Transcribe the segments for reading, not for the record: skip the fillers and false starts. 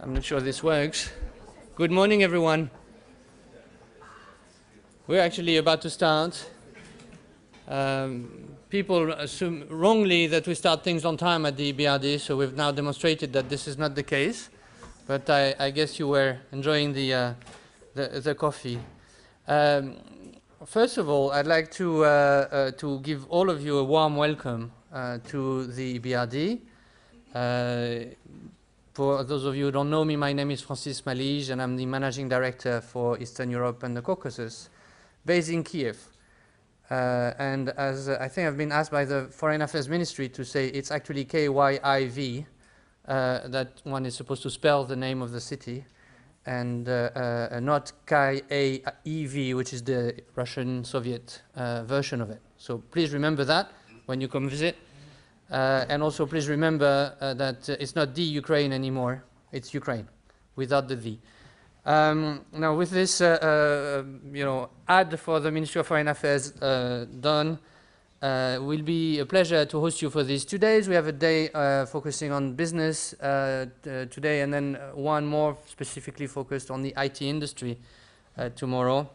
I'm not sure this works. Good morning, everyone. We're actually about to start. People assume wrongly that we start things on time at the BRD, so we've now demonstrated that this is not the case. But I guess you were enjoying the coffee. First of all, I'd like to give all of you a warm welcome to the BRD. For those of you who don't know me, my name is Malige, and I'm the Managing Director for Eastern Europe and the Caucasus, based in Kiev. And as I think I've been asked by the Foreign Affairs Ministry to say it's actually K-Y-I-V, that one is supposed to spell the name of the city, and not K-A-E-V, which is the Russian Soviet version of it. So please remember that when you come visit. And also please remember that it's not the Ukraine anymore, it's Ukraine, without the the. Now with this ad for the Ministry of Foreign Affairs done, will be a pleasure to host you for these 2 days. We have a day focusing on business today, and then one more specifically focused on the IT industry tomorrow.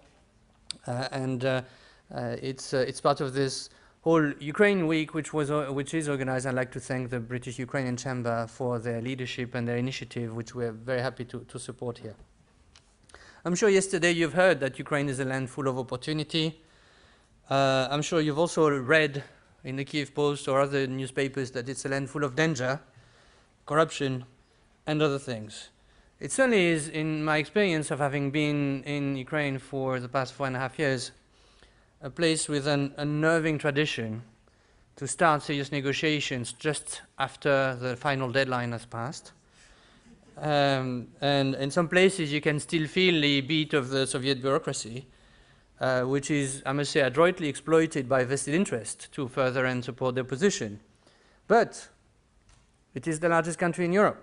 It's part of this whole Ukraine Week, which is organized. I'd like to thank the British Ukrainian Chamber for their leadership and their initiative, which we're very happy to support here. I'm sure yesterday you've heard that Ukraine is a land full of opportunity. I'm sure you've also read in the Kiev Post or other newspapers that it's a land full of danger, corruption, and other things. It certainly is, in my experience of having been in Ukraine for the past 4.5 years, a place with an unnerving tradition to start serious negotiations just after the final deadline has passed. And in some places you can still feel the beat of the Soviet bureaucracy, which is, I must say, adroitly exploited by vested interest to further and support their position. But it is the largest country in Europe.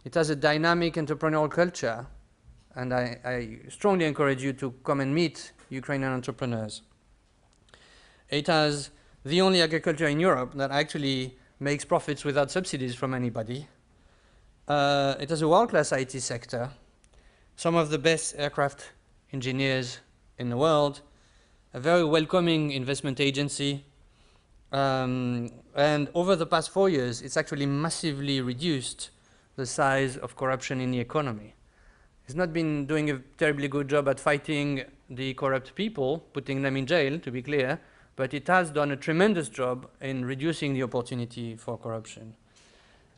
It has a dynamic entrepreneurial culture, and I strongly encourage you to come and meet Ukrainian entrepreneurs. It has the only agriculture in Europe that actually makes profits without subsidies from anybody. It has a world-class IT sector, some of the best aircraft engineers in the world, a very welcoming investment agency, and over the past 4 years, it's actually massively reduced the size of corruption in the economy. It's not been doing a terribly good job at fighting the corrupt people, putting them in jail, to be clear, but it has done a tremendous job in reducing the opportunity for corruption.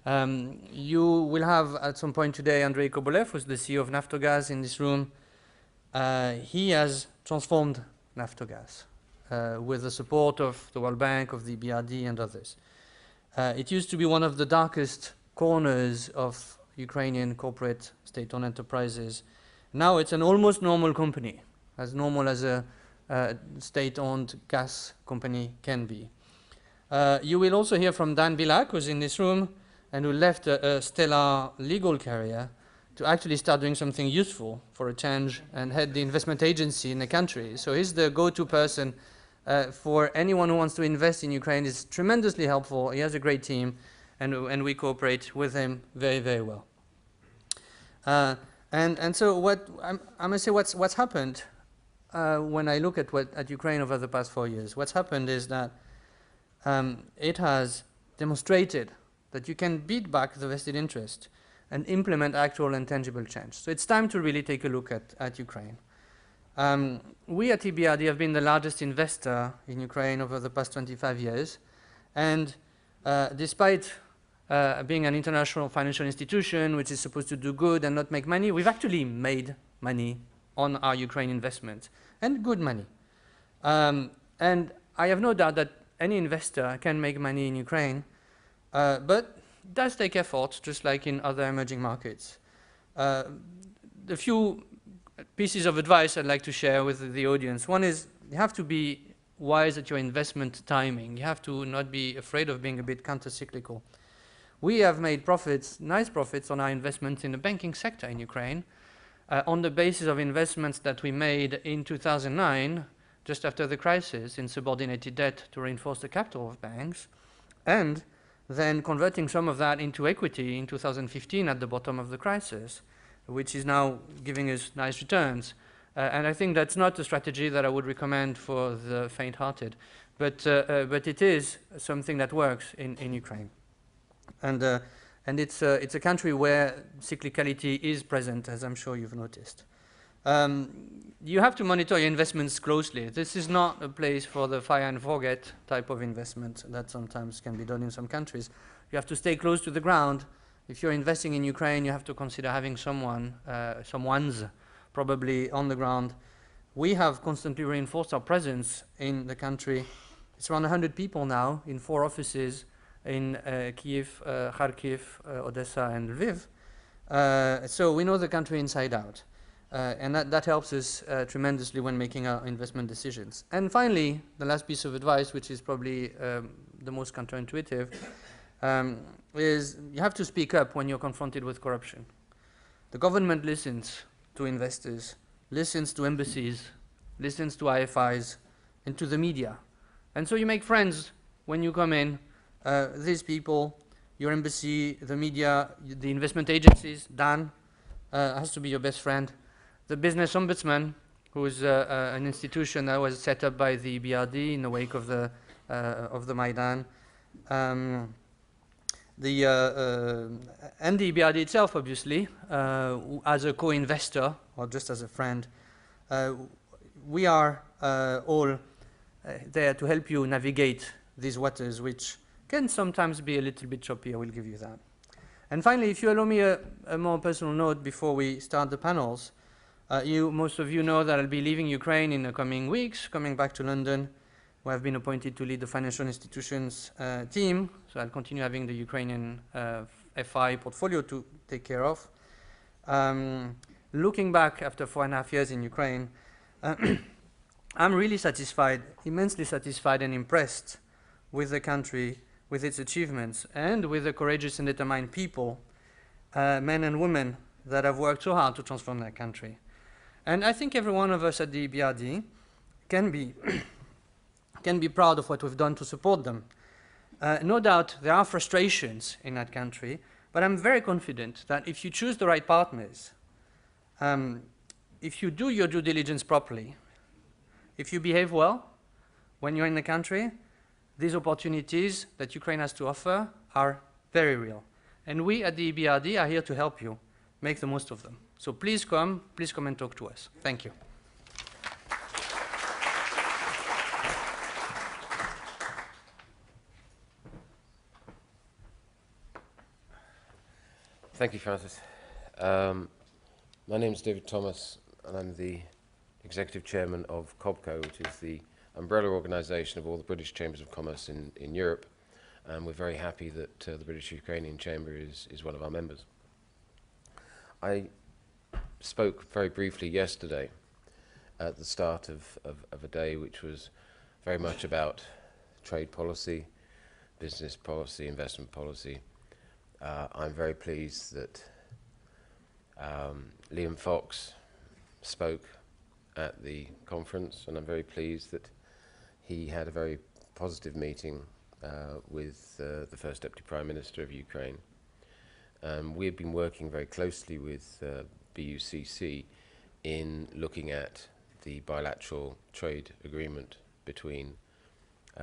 You will have at some point today Andrei Kovaliv, who's the CEO of Naftogaz, in this room. He has transformed Naftogaz with the support of the World Bank, of the BRD, and others. It used to be one of the darkest corners of Ukrainian corporate state-owned enterprises. Now it's an almost normal company, as normal as a state-owned gas company can be. You will also hear from Dan Djelic, who's in this room, and who left a stellar legal career to actually start doing something useful for a change and head the investment agency in the country. So he's the go-to person for anyone who wants to invest in Ukraine. He's tremendously helpful. He has a great team, and we cooperate with him very, very well. And so what I must say, what's happened when I look at Ukraine over the past 4 years, what's happened is that it has demonstrated that you can beat back the vested interest and implement actual and tangible change. So it's time to really take a look at Ukraine. We at EBRD have been the largest investor in Ukraine over the past 25 years, and despite being an international financial institution which is supposed to do good and not make money, we've actually made money on our Ukraine investment, and good money. And I have no doubt that any investor can make money in Ukraine, but it does take effort, just like in other emerging markets. The few pieces of advice I'd like to share with the audience. One is, you have to be wise at your investment timing. You have to not be afraid of being a bit counter-cyclical. We have made profits, nice profits, on our investments in the banking sector in Ukraine, on the basis of investments that we made in 2009, just after the crisis, in subordinated debt to reinforce the capital of banks, and then converting some of that into equity in 2015 at the bottom of the crisis, which is now giving us nice returns. And I think that's not a strategy that I would recommend for the faint-hearted, but it is something that works in Ukraine. And it's a country where cyclicality is present, as I'm sure you've noticed. You have to monitor your investments closely. This is not a place for the fire and forget type of investment that sometimes can be done in some countries. You have to stay close to the ground. If you're investing in Ukraine, you have to consider having someone's probably on the ground. We have constantly reinforced our presence in the country. It's around 100 people now in 4 offices in Kiev, Kharkiv, Odessa, and Lviv. So we know the country inside out. And that helps us tremendously when making our investment decisions. And finally, the last piece of advice, which is probably the most counterintuitive, is you have to speak up when you're confronted with corruption. The government listens to investors, listens to embassies, listens to IFIs, and to the media. And so you make friends when you come in. These people, your embassy, the media, the investment agencies, Dan has to be your best friend. The business ombudsman, who is an institution that was set up by the BRD in the wake of the Maidan, and the BRD itself, obviously, as a co-investor or just as a friend. We are all there to help you navigate these waters, which can sometimes be a little bit choppy. I will give you that. And finally, if you allow me a more personal note before we start the panels, most of you know that I'll be leaving Ukraine in the coming weeks, coming back to London, where I've been appointed to lead the financial institutions team. So I'll continue having the Ukrainian FI portfolio to take care of. Looking back after 4.5 years in Ukraine, I'm really satisfied, immensely satisfied and impressed with the country, with its achievements, and with the courageous and determined people, men and women, that have worked so hard to transform that country. And I think every one of us at the BRD can be proud of what we've done to support them. No doubt there are frustrations in that country, but I'm very confident that if you choose the right partners, if you do your due diligence properly, if you behave well when you're in the country, these opportunities that Ukraine has to offer are very real. And we at the BRD are here to help you make the most of them. So please come and talk to us. Thank you. Thank you, Francis. My name is David Thomas, and I'm the Executive Chairman of COBCO, which is the umbrella organisation of all the British Chambers of Commerce in Europe. And we're very happy that the British Ukrainian Chamber is one of our members. I spoke very briefly yesterday at the start of a day which was very much about trade policy, business policy, investment policy. I'm very pleased that Liam Fox spoke at the conference, and I'm very pleased that he had a very positive meeting with the First Deputy Prime Minister of Ukraine. We've been working very closely with BUCC in looking at the bilateral trade agreement between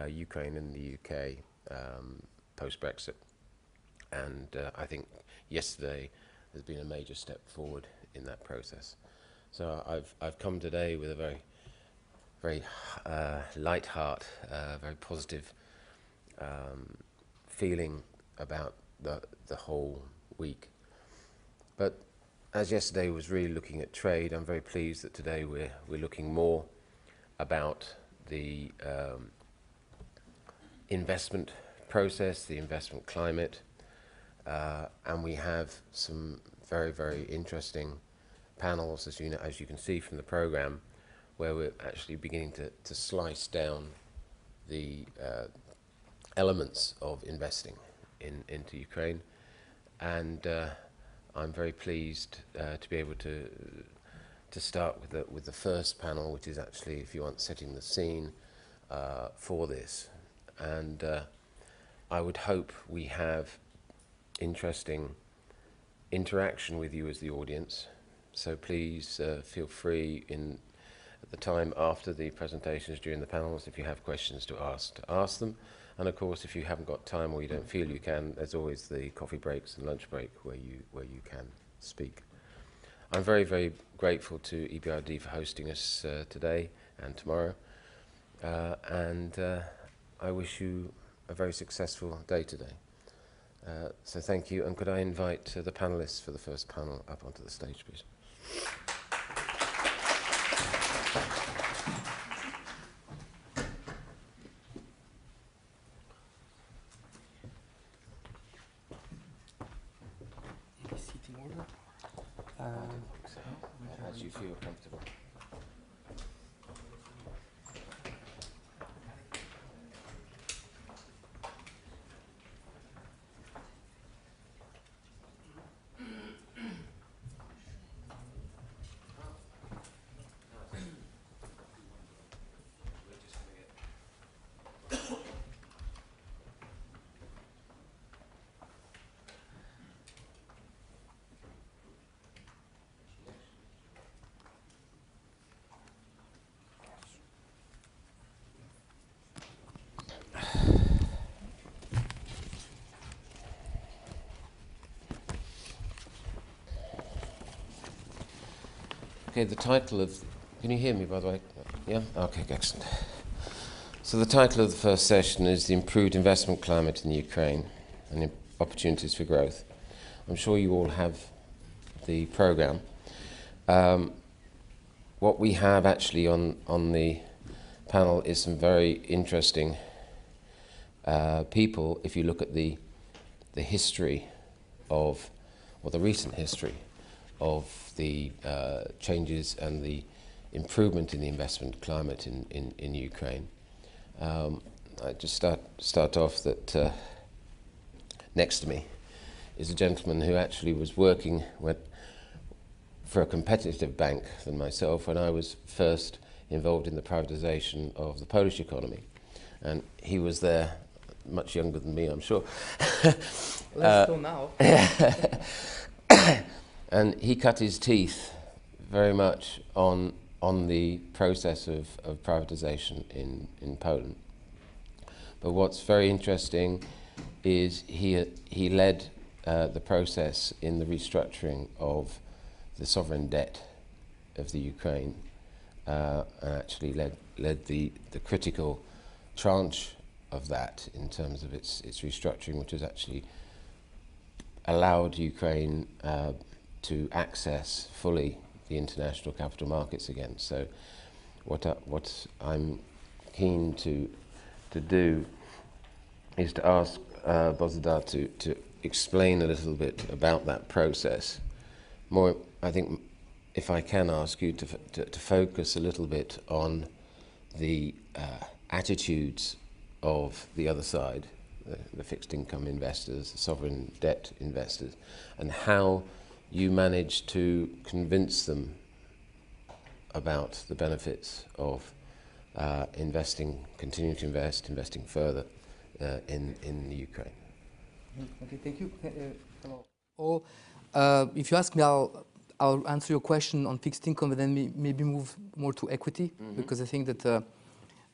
Ukraine and the UK post-Brexit. And I think yesterday has been a major step forward in that process. So I've come today with a very light heart, very positive feeling about the whole week. But as yesterday was really looking at trade, I'm very pleased that today we're looking more about the investment process, the investment climate, and we have some very interesting panels, as you can see from the program, where we're actually beginning to slice down the elements of investing into Ukraine. And I'm very pleased to be able to start with the first panel, which is actually, if you want, setting the scene for this. And I would hope we have interesting interaction with you as the audience. So please feel free at the time after the presentations, during the panels, if you have questions to ask them. And of course, if you haven't got time or you don't feel you can, there's always the coffee breaks and lunch break where you can speak. I'm very, very grateful to EBRD for hosting us today and tomorrow. I wish you a very successful day today. So thank you, and could I invite the panellists for the first panel up onto the stage, please. As you feel comfortable. Okay, the title of... Can you hear me, by the way? Yeah? Okay, excellent. So the title of the first session is The Improved Investment Climate in Ukraine and Opportunities for Growth. I'm sure you all have the programme. What we have actually on the panel is some very interesting people, if you look at the history of, or the recent history of the changes and the improvement in the investment climate in Ukraine. I just start off that next to me is a gentleman who actually was working for a competitive bank than myself when I was first involved in the privatization of the Polish economy. And he was there, much younger than me, I'm sure. Less so now. And he cut his teeth very much on the process of privatization in Poland. But what's very interesting is he led the process in the restructuring of the sovereign debt of the Ukraine, and actually led the critical tranche of that in terms of its restructuring, which has actually allowed Ukraine to access fully the international capital markets again. So what I'm keen to do is to ask Bozidar to explain a little bit about that process. More, I think, if I can ask you to focus a little bit on the attitudes of the other side, the fixed income investors, the sovereign debt investors, and how you managed to convince them about the benefits of continuing to investing further in the Ukraine. Okay, thank you. Hello all. If you ask me, I'll answer your question on fixed income and then maybe move more to equity, because I think that,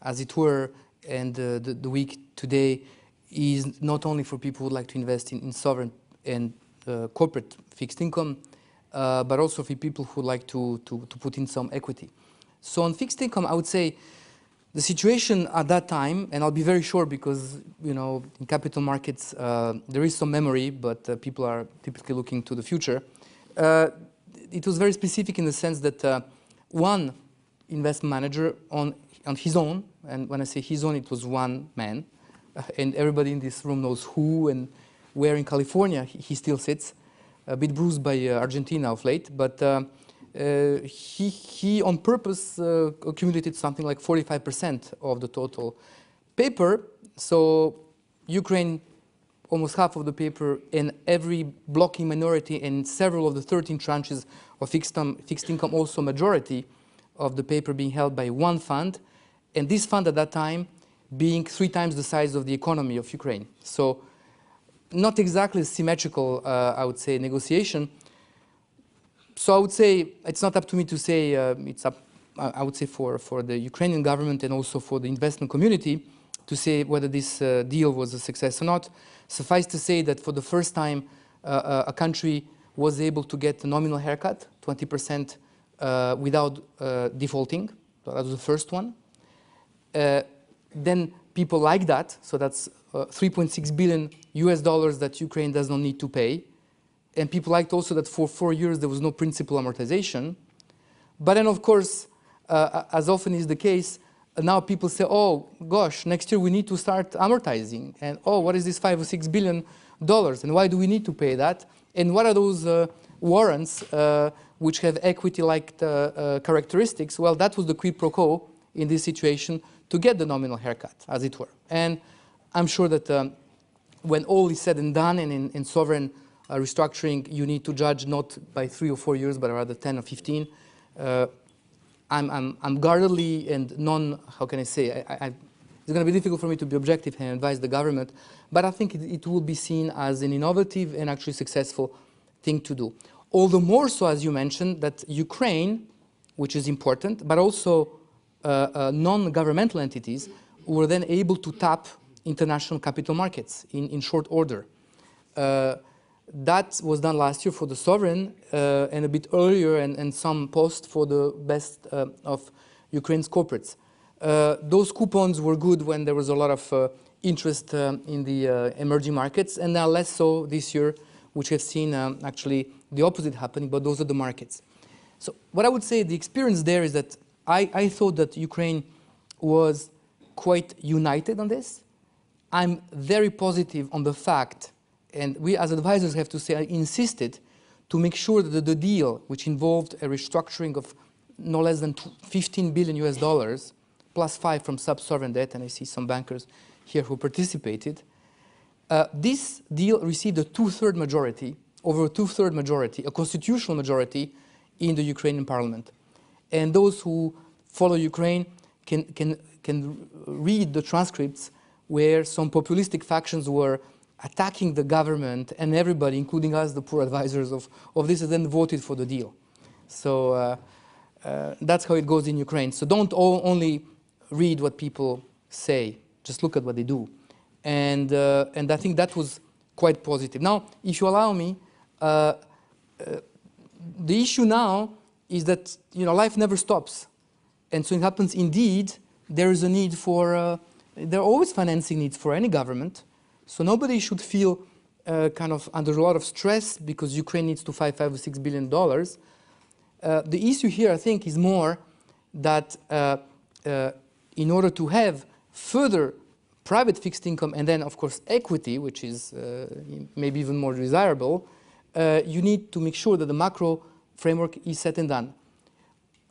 as it were, and the week today is not only for people who would like to invest in sovereign and corporate fixed income, but also for people who like to put in some equity. So on fixed income, I would say the situation at that time, and I'll be very short because, you know, in capital markets, there is some memory, but people are typically looking to the future. It was very specific in the sense that one investment manager on his own, and when I say his own, it was one man, and everybody in this room knows who and where in California he still sits, a bit bruised by Argentina of late, but he on purpose accumulated something like 45% of the total paper. So Ukraine, almost half of the paper, and every blocking minority and several of the 13 tranches of fixed income, also majority of the paper being held by one fund. And this fund at that time being 3 times the size of the economy of Ukraine. So not exactly a symmetrical, I would say, negotiation. So I would say it's not up to me to say, it's up, I would say, for the Ukrainian government and also for the investment community to say whether this deal was a success or not. Suffice to say that for the first time, a country was able to get a nominal haircut, 20% without defaulting. So that was the first one. Then people like that, so that's 3.6 billion US dollars that Ukraine does not need to pay. And people liked also that for 4 years there was no principal amortization. But then, of course, as often is the case, now people say, oh, gosh, next year we need to start amortizing. And, oh, what is this 5 or 6 billion dollars? And why do we need to pay that? And what are those warrants which have equity-like characteristics? Well, that was the quid pro quo in this situation to get the nominal haircut, as it were. And I'm sure that when all is said and done, and in sovereign restructuring, you need to judge not by 3 or 4 years, but rather 10 or 15. I'm guardedly and how can I say, it's going to be difficult for me to be objective and advise the government, but I think it will be seen as an innovative and actually successful thing to do. All the more so, as you mentioned, that Ukraine, which is important, but also non-governmental entities were then able to tap international capital markets in short order. That was done last year for the sovereign and a bit earlier and some post for the best of Ukraine's corporates. Those coupons were good when there was a lot of interest in the emerging markets, and now less so this year, which have seen actually the opposite happening, but those are the markets. So what I would say, the experience there is that I thought that Ukraine was quite united on this. I'm very positive on the fact, and we as advisors have to say, I insisted to make sure that the deal, which involved a restructuring of no less than 15 billion US dollars, plus 5 from sub-sovereign debt, and I see some bankers here who participated, this deal received a two-third majority, over a two-third majority, a constitutional majority in the Ukrainian parliament. And those who follow Ukraine can read the transcripts where some populistic factions were attacking the government, and everybody, including us, the poor advisors of this, and then voted for the deal. So that's how it goes in Ukraine. So don't only read what people say, just look at what they do. And I think that was quite positive. Now, if you allow me, the issue now is that life never stops. And so it happens indeed, there is a need for, there are always financing needs for any government. So nobody should feel kind of under a lot of stress because Ukraine needs to $5 or $6 billion. The issue here, I think, is more that in order to have further private fixed income and then, of course, equity, which is maybe even more desirable, you need to make sure that the macro framework is set and done.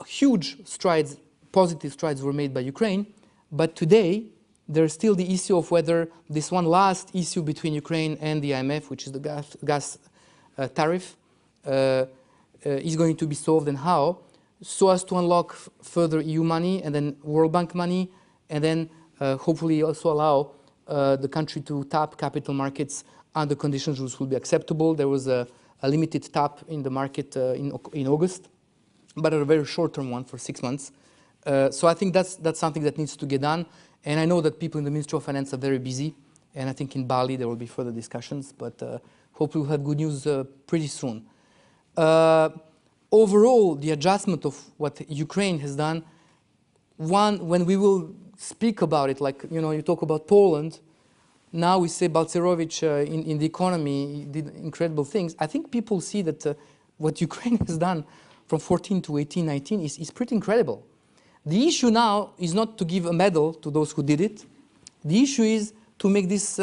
Huge strides, positive strides were made by Ukraine, but today there's still the issue of whether this one last issue between Ukraine and the IMF, which is the gas tariff, is going to be solved, and how, so as to unlock further EU money and then World Bank money, and then hopefully also allow the country to tap capital markets under conditions which will be acceptable. There was a limited tap in the market in August, but a very short-term one for 6 months. So I think that's something that needs to get done. And I know that people in the Ministry of Finance are very busy, and I think in Bali there will be further discussions, but hopefully we'll have good news pretty soon. Overall, the adjustment of what Ukraine has done, when we will speak about it, like you talk about Poland, now we say Balcerowicz in the economy did incredible things. I think people see that what Ukraine has done from 14 to 18, 19 is pretty incredible. The issue now is not to give a medal to those who did it. The issue is to make this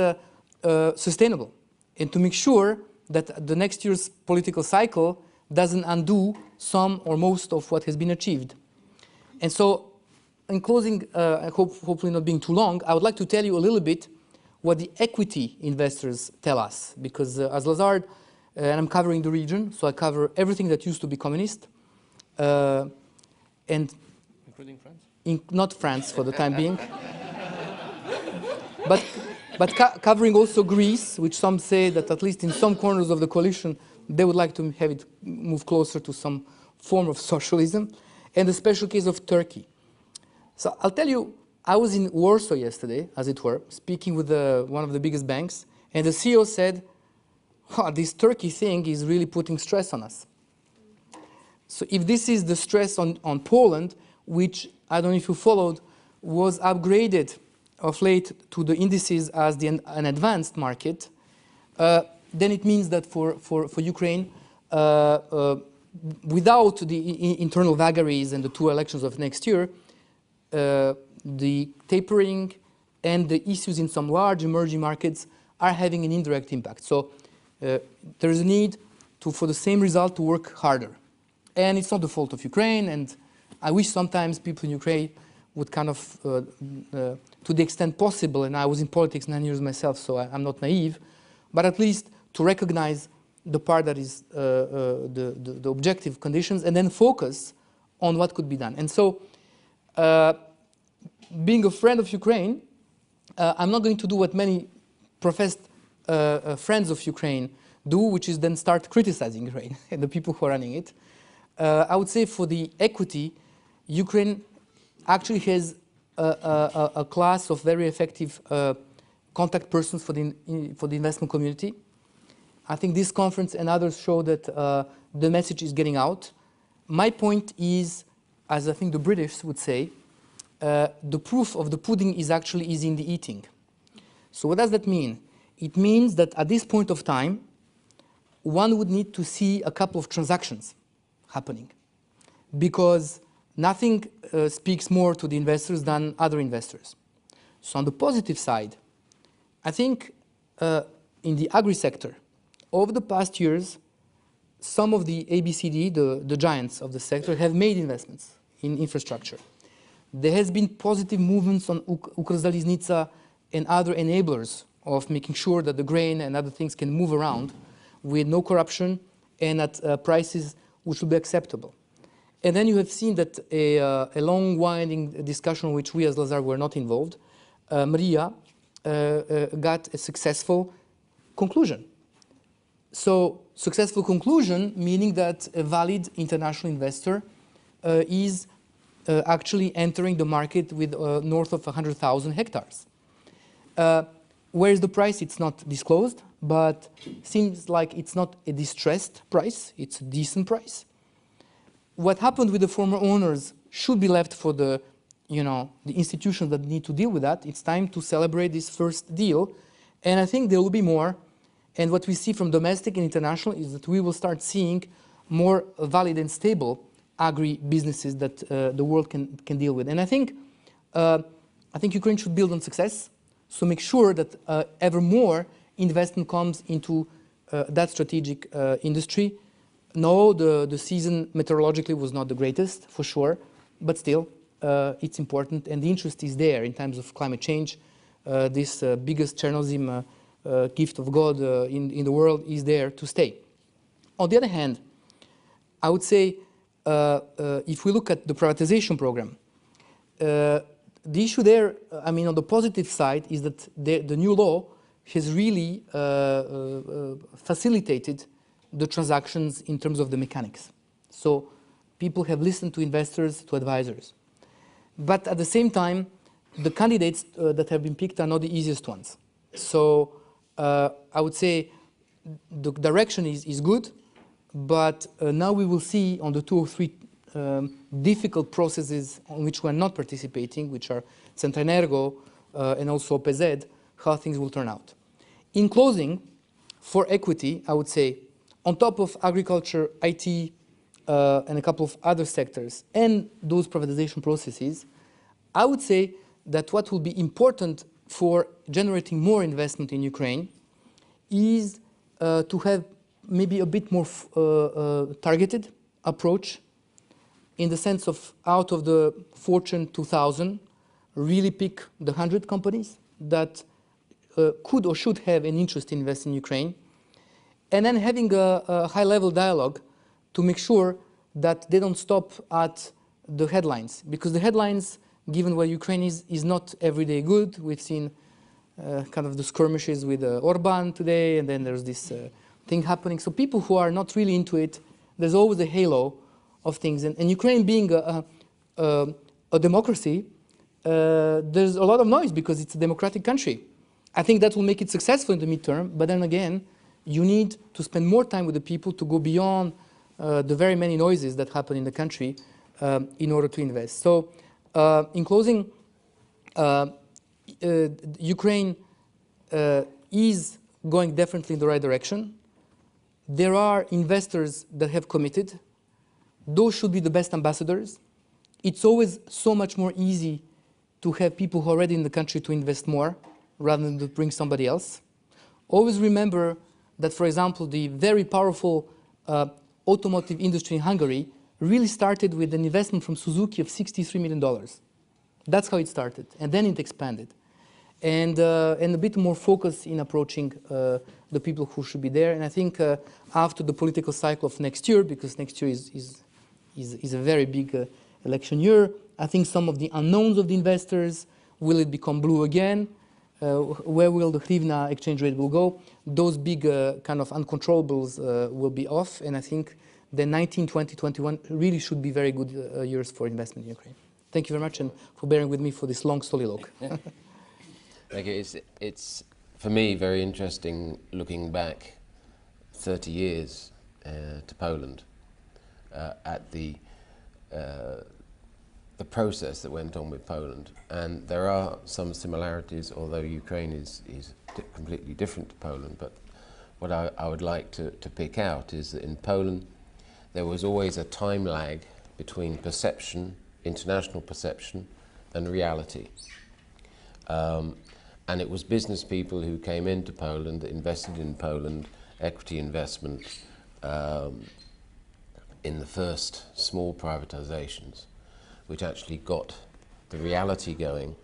sustainable and to make sure that the next year's political cycle doesn't undo some or most of what has been achieved. And so, in closing, I hope hopefully not being too long, I would like to tell you a little bit what the equity investors tell us. Because as Lazard, and I'm covering the region, so I cover everything that used to be communist. And including France? not France for the time being. but covering also Greece, which some say that at least in some corners of the coalition, they would like to have it move closer to some form of socialism, and the special case of Turkey. So I'll tell you, I was in Warsaw yesterday, as it were, speaking with one of the biggest banks, and the CEO said, this Turkey thing is really putting stress on us. So if this is the stress on Poland, which, I don't know if you followed, was upgraded of late to the indices as an advanced market, then it means that for Ukraine, without the internal vagaries and the 2 elections of next year, the tapering and the issues in some large emerging markets are having an indirect impact. So there is a need for the same result to work harder. And it's not the fault of Ukraine, and I wish sometimes people in Ukraine would kind of, to the extent possible, and I was in politics 9 years myself, so I'm not naive, but at least to recognize the part that is the objective conditions and then focus on what could be done. And so, being a friend of Ukraine, I'm not going to do what many professed friends of Ukraine do, which is then start criticizing Ukraine and the people who are running it. I would say for the equity, Ukraine actually has a class of very effective contact persons for the investment community. I think this conference and others show that the message is getting out. My point is, as I think the British would say, the proof of the pudding is in the eating. So what does that mean? It means that at this point of time, one would need to see a couple of transactions happening, because nothing speaks more to the investors than other investors. So on the positive side, I think in the agri-sector, over the past years, some of the ABCD, the giants of the sector, have made investments in infrastructure. There has been positive movements on Ukrzaliznytsia and other enablers of making sure that the grain and other things can move around with no corruption and at prices which will be acceptable. And then you have seen that a long winding discussion in which we as Lazard were not involved, Maria got a successful conclusion. So successful conclusion meaning that a valid international investor is actually entering the market with north of 100,000 hectares. Where is the price? It's not disclosed, but seems like it's not a distressed price, it's a decent price. What happened with the former owners should be left for the institutions that need to deal with that. It's time to celebrate this first deal, and I think there will be more. And what we see from domestic and international is that we will start seeing more valid and stable agri-businesses that the world can deal with. And I think Ukraine should build on success, so make sure that ever more investment comes into that strategic industry. No, the season meteorologically was not the greatest, for sure, but still, it's important, and the interest is there in terms of climate change. This biggest Chernozem gift of God in the world is there to stay. On the other hand, I would say, if we look at the privatization program, the issue there, I mean, on the positive side, is that the new law has really facilitated the transactions in terms of the mechanics. So people have listened to investors, to advisors. But at the same time, the candidates that have been picked are not the easiest ones. So I would say the direction is good, but now we will see on the 2 or 3 difficult processes on which we are not participating, which are Centraenergo and also OPZ, how things will turn out. In closing, for equity, I would say, on top of agriculture, IT, and a couple of other sectors, and those privatization processes, I would say that what will be important for generating more investment in Ukraine is to have maybe a bit more targeted approach, in the sense of, out of the Fortune 2000, really pick the 100 companies that could or should have an interest in investing in Ukraine, and then having a high-level dialogue to make sure that they don't stop at the headlines, because the headlines, given where Ukraine is not every day good. We've seen kind of the skirmishes with Orban today, and then there's this thing happening. So people who are not really into it, there's always a halo of things. And Ukraine being a democracy, there's a lot of noise because it's a democratic country. I think that will make it successful in the midterm, but then again, you need to spend more time with the people to go beyond the very many noises that happen in the country in order to invest. So in closing, Ukraine is going definitely in the right direction. There are investors that have committed. Those should be the best ambassadors. It's always so much more easy to have people who are already in the country to invest more rather than to bring somebody else. Always remember that, for example, the very powerful automotive industry in Hungary really started with an investment from Suzuki of $63 million. That's how it started, and then it expanded. And a bit more focus in approaching the people who should be there. And I think after the political cycle of next year, because next year is a very big election year, I think some of the unknowns of the investors, will it become blue again? Where will the hryvnia exchange rate will go? Those big kind of uncontrollables will be off, and I think the 19, 20, 21 really should be very good years for investment in Ukraine. Thank you very much, and for bearing with me for this long soliloquy. Thank you. It's for me very interesting looking back 30 years to Poland at the process that went on with Poland, and there are some similarities, although Ukraine is completely different to Poland. But what I would like to pick out is that in Poland there was always a time lag between perception, international perception, and reality. And it was business people who came into Poland, invested in Poland, equity investment in the first small privatizations, which actually got the reality going,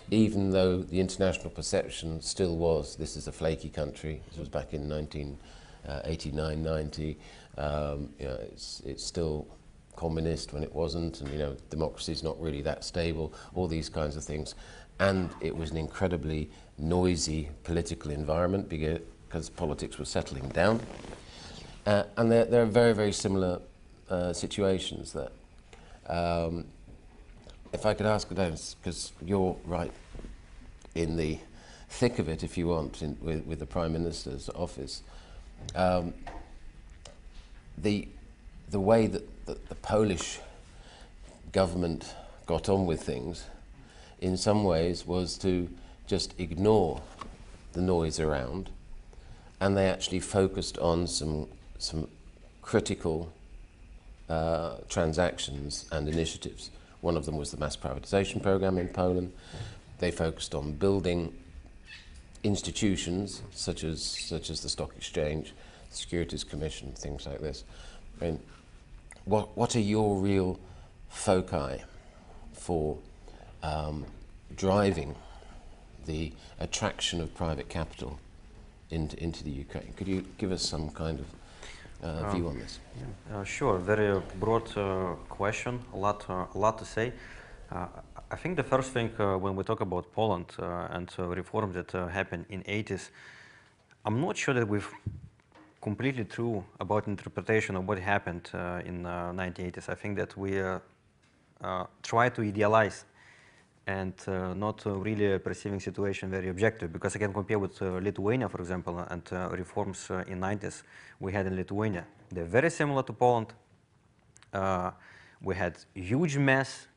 even though the international perception still was, this is a flaky country. This was back in 1989, 90. You know, it's still communist when it wasn't, and you know, democracy is not really that stable, all these kinds of things. And it was an incredibly noisy political environment because politics was settling down. And there are very, very similar situations there. If I could ask Adomas, because you're right in the thick of it, if you want, with the Prime Minister's office, the way that the Polish government got on with things in some ways was to just ignore the noise around, and they actually focused on some critical transactions and initiatives. One of them was the mass privatization program in Poland. They focused on building institutions such as the Stock Exchange, the Securities Commission, things like this. I mean, what are your real foci for driving the attraction of private capital into the Ukraine? Could you give us some kind of view on this? Sure, very broad question, a lot to say. I think the first thing when we talk about Poland and reforms that happened in 80s, I'm not sure that we've completely true about interpretation of what happened in 1980s. I think that we try to idealize and not really perceiving situation very objective, because I can compare with Lithuania, for example, and reforms in 90s we had in Lithuania. They're very similar to Poland. We had huge mess.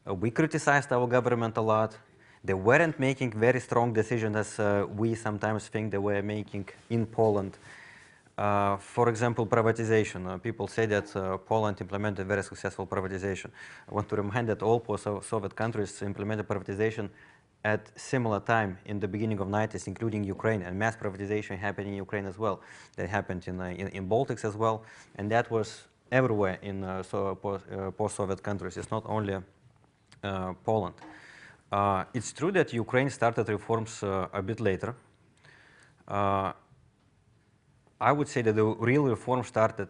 We criticized our government a lot. They weren't making very strong decisions as we sometimes think they were making in Poland. For example, privatization. People say that Poland implemented very successful privatization. I want to remind that all post-Soviet countries implemented privatization at similar time in the beginning of 90s, including Ukraine, and mass privatization happened in Ukraine as well. That happened in Baltics as well, and that was everywhere in post-Soviet countries. It's not only Poland. It's true that Ukraine started reforms a bit later. I would say that the real reform started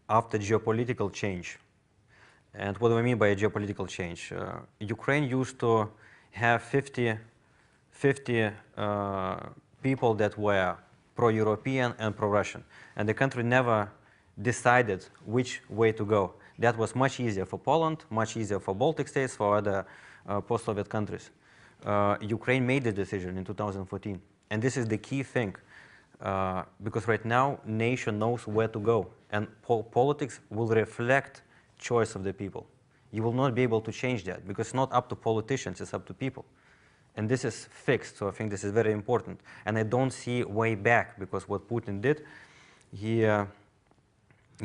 after geopolitical change. And what do I mean by a geopolitical change? Ukraine used to have 50 50 people that were pro-European and pro-Russian. And the country never decided which way to go. That was much easier for Poland, much easier for Baltic states, for other post-Soviet countries. Ukraine made the decision in 2014. And this is the key thing. Because right now, nation knows where to go. And politics will reflect choice of the people. You will not be able to change that, because it's not up to politicians, it's up to people. And this is fixed, so I think this is very important. And I don't see way back, because what Putin did, he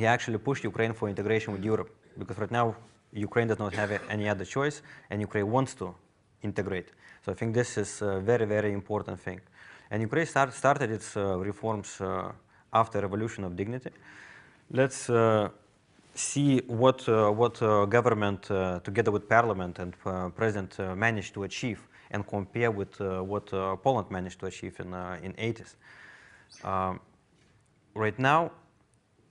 actually pushed Ukraine for integration with Europe. Because right now, Ukraine does not have any other choice, and Ukraine wants to integrate. So I think this is a very, very important thing. And Ukraine started its reforms after Revolution of Dignity. Let's see what government, together with parliament and president, managed to achieve, and compare with what Poland managed to achieve in 80s. Right now,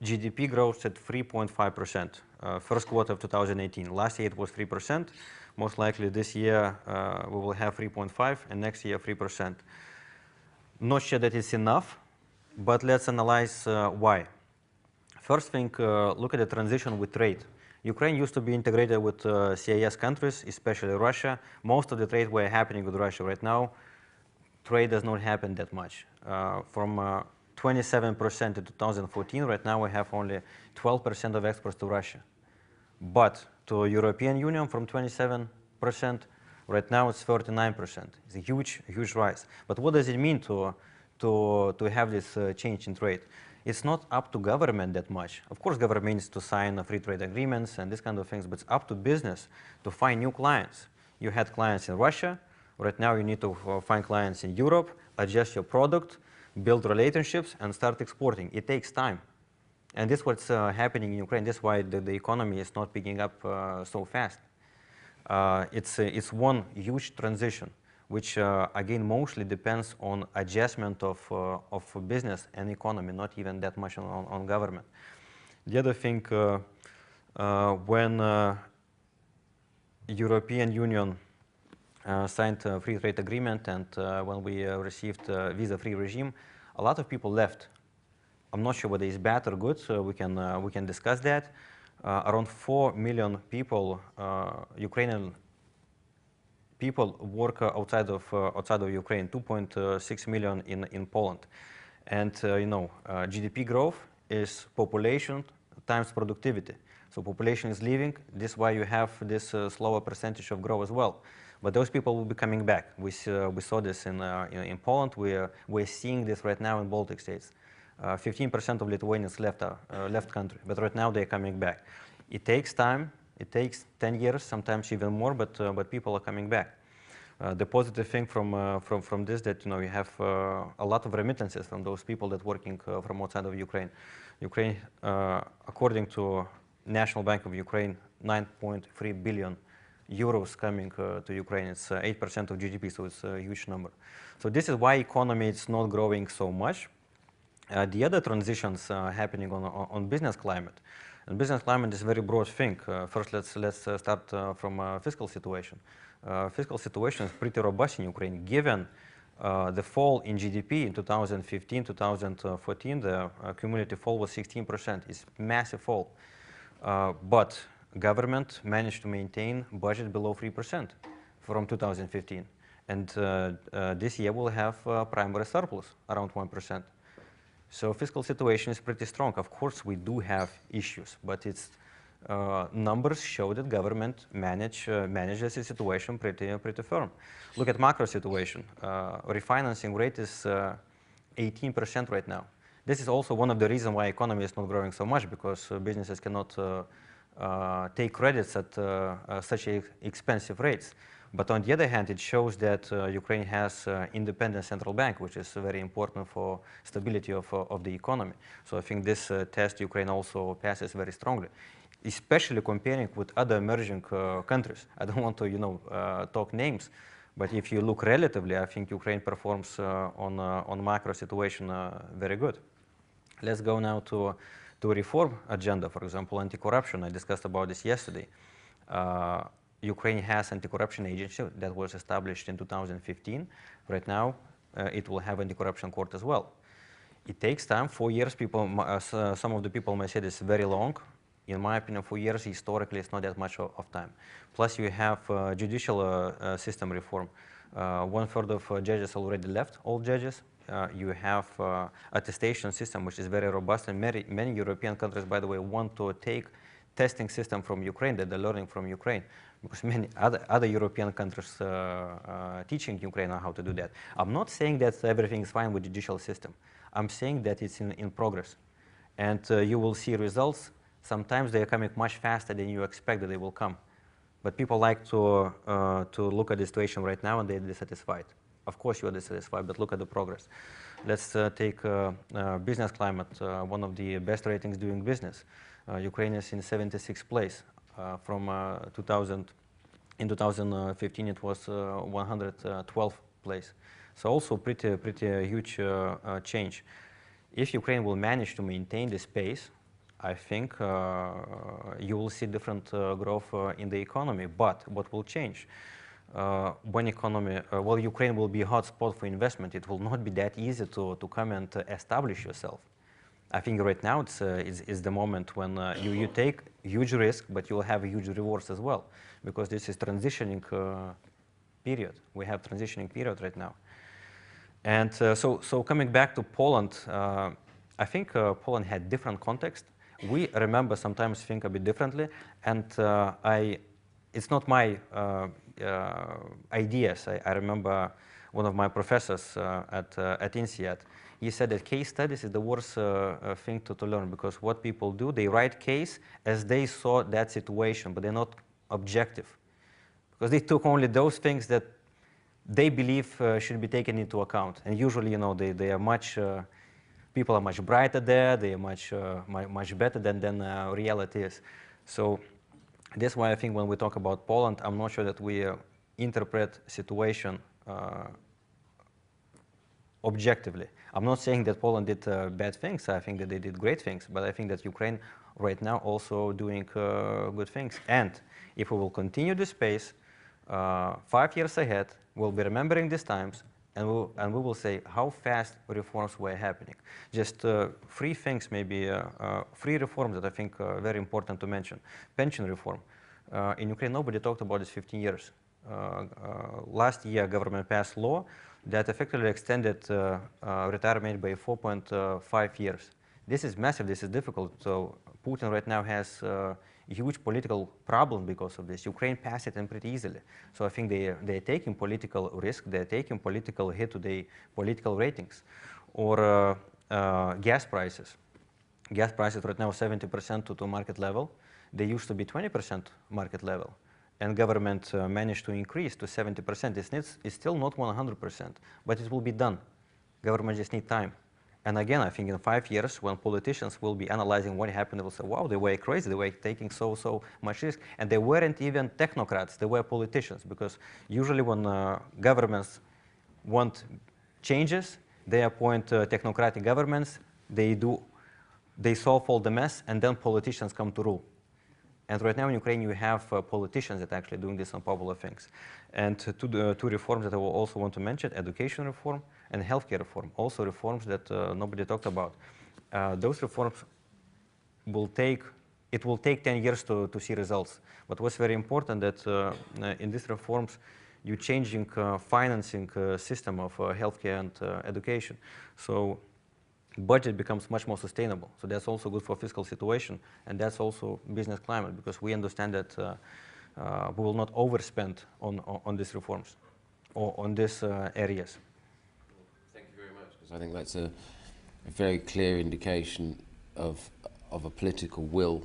GDP growth at 3.5%. First quarter of 2018. Last year it was 3%. Most likely this year we will have 3.5%, and next year 3%. Not sure that it's enough, but let's analyze why. First thing, look at the transition with trade. Ukraine used to be integrated with CIS countries, especially Russia. Most of the trade were happening with Russia. Right now, trade does not happen that much. From 27% in 2014, right now we have only 12% of exports to Russia. But to European Union, from 27%, right now it's 39%. It's a huge, huge rise. But what does it mean to have this change in trade? It's not up to government that much. Of course, government needs to sign free trade agreements and this kind of things, but it's up to business to find new clients. You had clients in Russia. Right now, you need to find clients in Europe, adjust your product, build relationships, and start exporting. It takes time. And this is what's happening in Ukraine. That's why the economy is not picking up so fast. It's one huge transition, which again mostly depends on adjustment of business and economy, not even that much on government. The other thing, when European Union signed a free trade agreement, and when we received a visa-free regime, a lot of people left. I'm not sure whether it's bad or good, so we can discuss that. Around 4 million people, Ukrainian people, work outside of Ukraine. 2.6 million in Poland, and GDP growth is population times productivity. So population is leaving. This is why you have this slower percentage of growth as well. But those people will be coming back. We saw this in Poland. We're seeing this right now in Baltic states. 15% of Lithuanians left country, but right now they're coming back. It takes time. It takes 10 years, sometimes even more, but people are coming back. The positive thing from this, that you have a lot of remittances from those people that working from outside of Ukraine. Ukraine, according to National Bank of Ukraine, 9.3 billion euros coming to Ukraine. It's 8% of GDP, so it's a huge number. So this is why economy is not growing so much. The other transitions happening on business climate. And business climate is a very broad thing. First, let's start from fiscal situation. Fiscal situation is pretty robust in Ukraine. Given the fall in GDP in 2015, 2014, the cumulative fall was 16%. It's a massive fall. But government managed to maintain budget below 3% from 2015. And this year we'll have primary surplus around 1%. So fiscal situation is pretty strong. Of course, we do have issues, but its numbers show that government manages the situation pretty firm. Look at macro situation. Refinancing rate is 18% right now. This is also one of the reasons why economy is not growing so much, because businesses cannot take credits at such expensive rates. But on the other hand, it shows that Ukraine has independent central bank, which is very important for stability of the economy. So I think this test Ukraine also passes very strongly, especially comparing with other emerging countries. I don't want to talk names, but if you look relatively, I think Ukraine performs on macro situation very good. Let's go now to reform agenda, for example, anti-corruption. I discussed about this yesterday. Ukraine has anti-corruption agency that was established in 2015. Right now, it will have anti-corruption court as well. It takes time. 4 years, some of the people may say this is very long. In my opinion, 4 years historically is not that much of time. Plus, you have judicial system reform. 1/3 of judges already left, all judges. You have attestation system, which is very robust, and many European countries, by the way, want to take testing system from Ukraine, that they're learning from Ukraine, because many other European countries teaching Ukraine on how to do that. I'm not saying that everything is fine with judicial system. I'm saying that it's in progress, and you will see results. Sometimes they are coming much faster than you expect that they will come. But people like to look at the situation right now and they're dissatisfied. Of course you're dissatisfied, but look at the progress. Let's take business climate, one of the best ratings doing business. Ukraine is in 76th place. In 2015 it was 112th place. So also pretty huge change. If Ukraine will manage to maintain this pace, I think you will see different growth in the economy. But what will change? When Ukraine will be a hotspot for investment. It will not be that easy to come and establish yourself. I think right now it's the moment when you take huge risk, but you will have huge rewards as well, because this is transitioning period. We have transitioning period right now. And so coming back to Poland, I think Poland had different context. We remember sometimes think a bit differently, and it's not my ideas. I remember one of my professors at INSEAD. He said that case studies is the worst thing to learn, because what people do, they write case as they saw that situation, but they're not objective, because they took only those things that they believe should be taken into account. And usually, you know, they are much. People are much brighter there. They are much better than reality is. So that's why I think when we talk about Poland, I'm not sure that we interpret situation objectively. I'm not saying that Poland did bad things. I think that they did great things. But I think that Ukraine right now also doing good things. And if we will continue this pace, 5 years ahead, we'll be remembering these times. And we will say how fast reforms were happening. Just 3 things, maybe 3 reforms that I think are very important to mention. Pension reform. In Ukraine, nobody talked about this 15 years. Last year, government passed law that effectively extended retirement by 4.5 years. This is massive. This is difficult. So Putin right now has a huge political problem because of this. Ukraine passed it pretty easily. So I think they're taking political risk. They're taking political hit to the political ratings. Or gas prices. Gas prices right now 70% to market level. They used to be 20% market level. And government managed to increase to 70%. It's still not 100%, but it will be done. Government just need time. And again, I think in 5 years, when politicians will be analyzing what happened, they will say, wow, they were crazy, they were taking so much risk. And they weren't even technocrats, they were politicians. Because usually when governments want changes, they appoint technocratic governments, they solve all the mess, and then politicians come to rule. And right now in Ukraine, you have politicians that are actually doing these unpopular things. And two reforms that I will also want to mention, education reform and healthcare reform, also reforms that nobody talked about. Those reforms will take 10 years to see results. But what's very important that in these reforms, you're changing financing system of healthcare and education. So budget becomes much more sustainable. So that's also good for fiscal situation, and that's also business climate, because we understand that we will not overspend on these reforms or on these areas. Thank you very much, because I think that's a very clear indication of a political will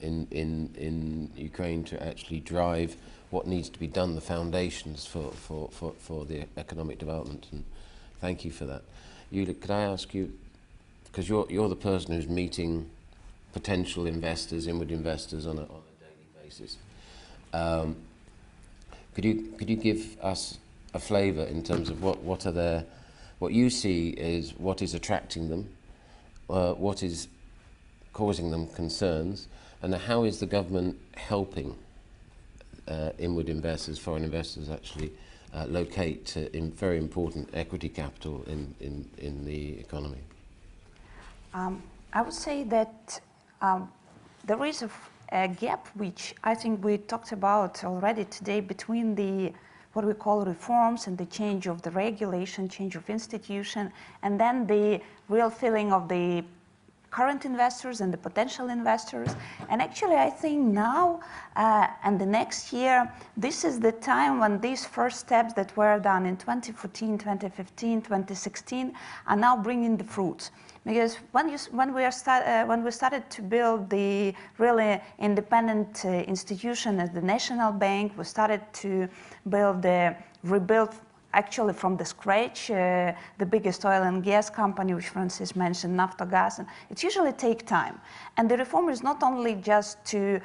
in Ukraine to actually drive what needs to be done, the foundations for the economic development, and thank you for that. Yulia, could I ask you, because you're the person who's meeting potential investors, inward investors on a daily basis. Could you give us a flavour in terms of what you see is what is attracting them, what is causing them concerns, and how is the government helping inward investors, foreign investors, actually locate very important equity capital in the economy? I would say that there is a gap, which I think we talked about already today, between the what we call reforms and the change of the regulation, change of institution, and then the real feeling of the current investors and the potential investors. And actually, I think now and the next year, this is the time when these first steps that were done in 2014, 2015, 2016 are now bringing the fruits. Because when we started to build the really independent institution as the national bank, we started to rebuild actually from the scratch the biggest oil and gas company, which Francis mentioned, Naftogaz. And it usually takes time. And the reform is not only just to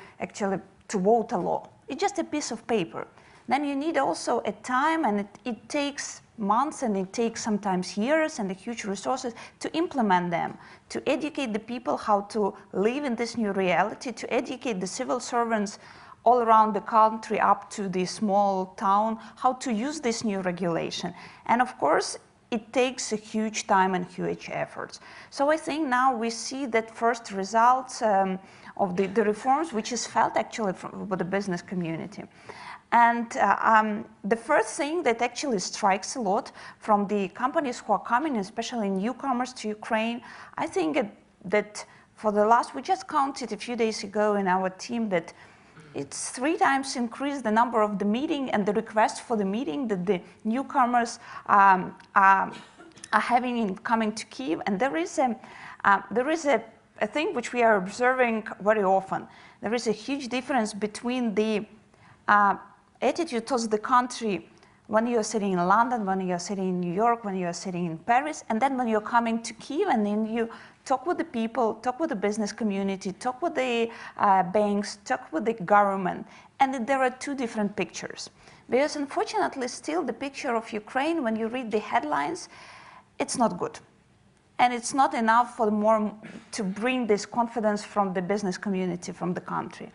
vote a law. It's just a piece of paper. Then you need also a time, and it takes months, and it takes sometimes years and huge resources to implement them, to educate the people how to live in this new reality, to educate the civil servants all around the country up to the small town, how to use this new regulation. And of course, it takes a huge time and huge efforts. So I think now we see that first results of the reforms, which is felt actually by the business community. And the first thing that actually strikes a lot from the companies who are coming, especially newcomers to Ukraine, I think that for the last, we just counted a few days ago in our team that it's 3 times increased the number of the meeting and the requests for the meeting that the newcomers are having in coming to Kyiv. And there is a thing which we are observing very often. There is a huge difference between the attitude towards the country when you're sitting in London, when you're sitting in New York, when you're sitting in Paris, and then when you're coming to Kyiv, and then you talk with the people, talk with the business community, talk with the banks, talk with the government, and there are 2 different pictures. Because unfortunately, still the picture of Ukraine, when you read the headlines, it's not good. And it's not enough to bring this confidence from the business community, from the country.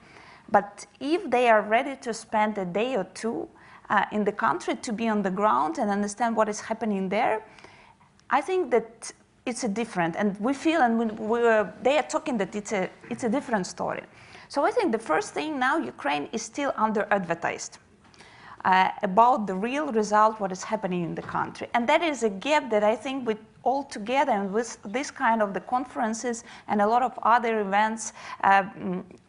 But if they are ready to spend a day or 2 in the country, to be on the ground and understand what is happening there, I think that it's a different, and we feel, and they are talking that it's a different story. So I think the first thing now, Ukraine is still under-advertised about the real result, what is happening in the country. And that is a gap that I think with all together, and with this kind of the conferences and a lot of other events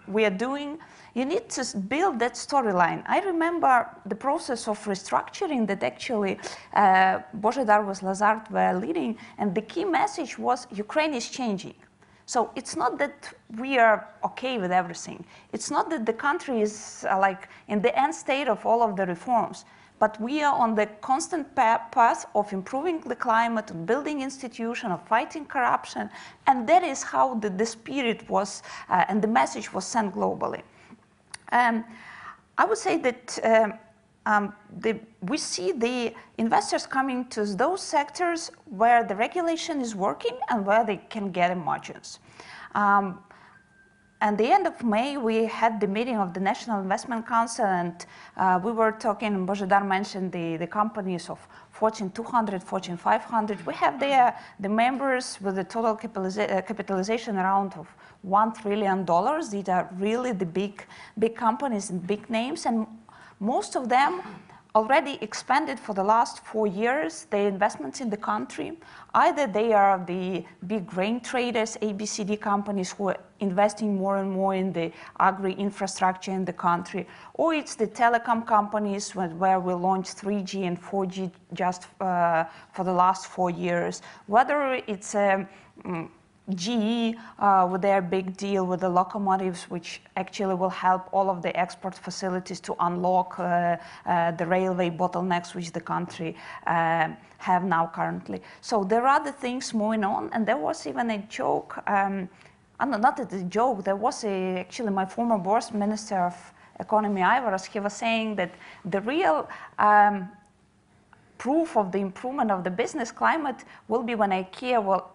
we are doing, you need to build that storyline. I remember the process of restructuring that actually Bozidar with Lazard were leading, and the key message was Ukraine is changing. So it's not that we are okay with everything. It's not that the country is like in the end state of all of the reforms, but we are on the constant path of improving the climate, of building institutions, of fighting corruption, and that is how the spirit was and the message was sent globally. I would say that we see the investors coming to those sectors where the regulation is working and where they can get margins. At the end of May, we had the meeting of the National Investment Council, and we were talking, Bozidar mentioned the companies of Fortune 200, Fortune 500. We have there the members with the total capitalization around of $1 trillion. These are really the big companies and big names, and most of them already expanded for the last 4 years their investments in the country. Either they are the big grain traders, ABCD companies who are investing more and more in the agri-infrastructure in the country, or it's the telecom companies where we launched 3G and 4G just for the last 4 years. Whether it's GE with their big deal with the locomotives, which actually will help all of the export facilities to unlock the railway bottlenecks which the country have now currently. So there are other things moving on, and there was even a joke, not a joke, there was actually my former boss, Minister of Economy Ivaras, he was saying that the real proof of the improvement of the business climate will be when IKEA will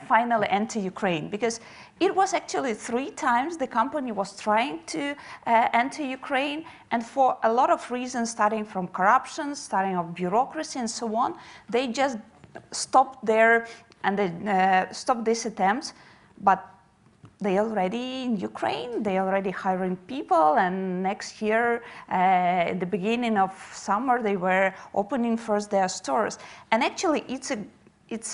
finally enter Ukraine, because it was actually 3 times the company was trying to enter Ukraine, and for a lot of reasons, starting from corruption, starting of bureaucracy and so on, they just stopped there and they stopped these attempts. But they already in Ukraine, they already hiring people, and next year, at the beginning of summer, they were opening first their stores. And actually, it's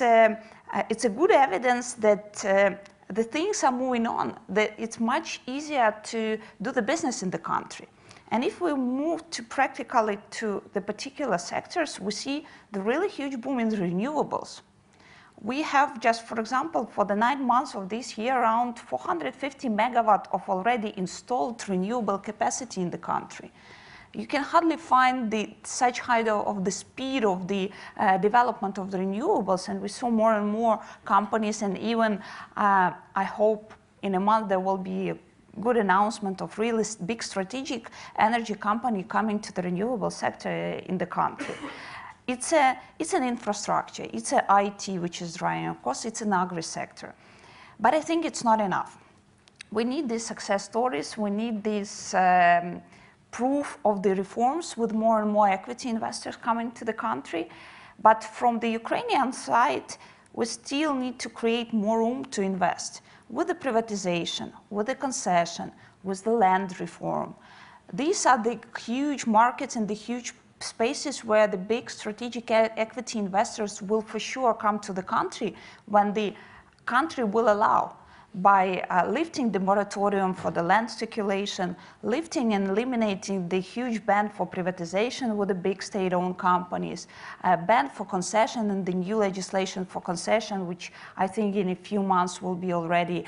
a good evidence that the things are moving on, that it's much easier to do the business in the country. And if we move to practically to the particular sectors, we see the really huge boom in renewables. We have just, for example, for the 9 months of this year, around 450 megawatt of already installed renewable capacity in the country. You can hardly find such high of the speed of the development of the renewables, and we saw more and more companies, and even I hope in a month there will be a good announcement of really big strategic energy company coming to the renewable sector in the country. It's an infrastructure, it's an IT which is driving, of course it's an agri sector. But I think it's not enough. We need these success stories, we need this proof of the reforms with more and more equity investors coming to the country. But from the Ukrainian side, we still need to create more room to invest with the privatization, with the concession, with the land reform. These are the huge markets and the huge spaces where the big strategic equity investors will for sure come to the country when the country will allow, by lifting the moratorium for the land speculation, lifting and eliminating the huge ban for privatization with the big state-owned companies, ban for concession and the new legislation for concession, which I think in a few months will be already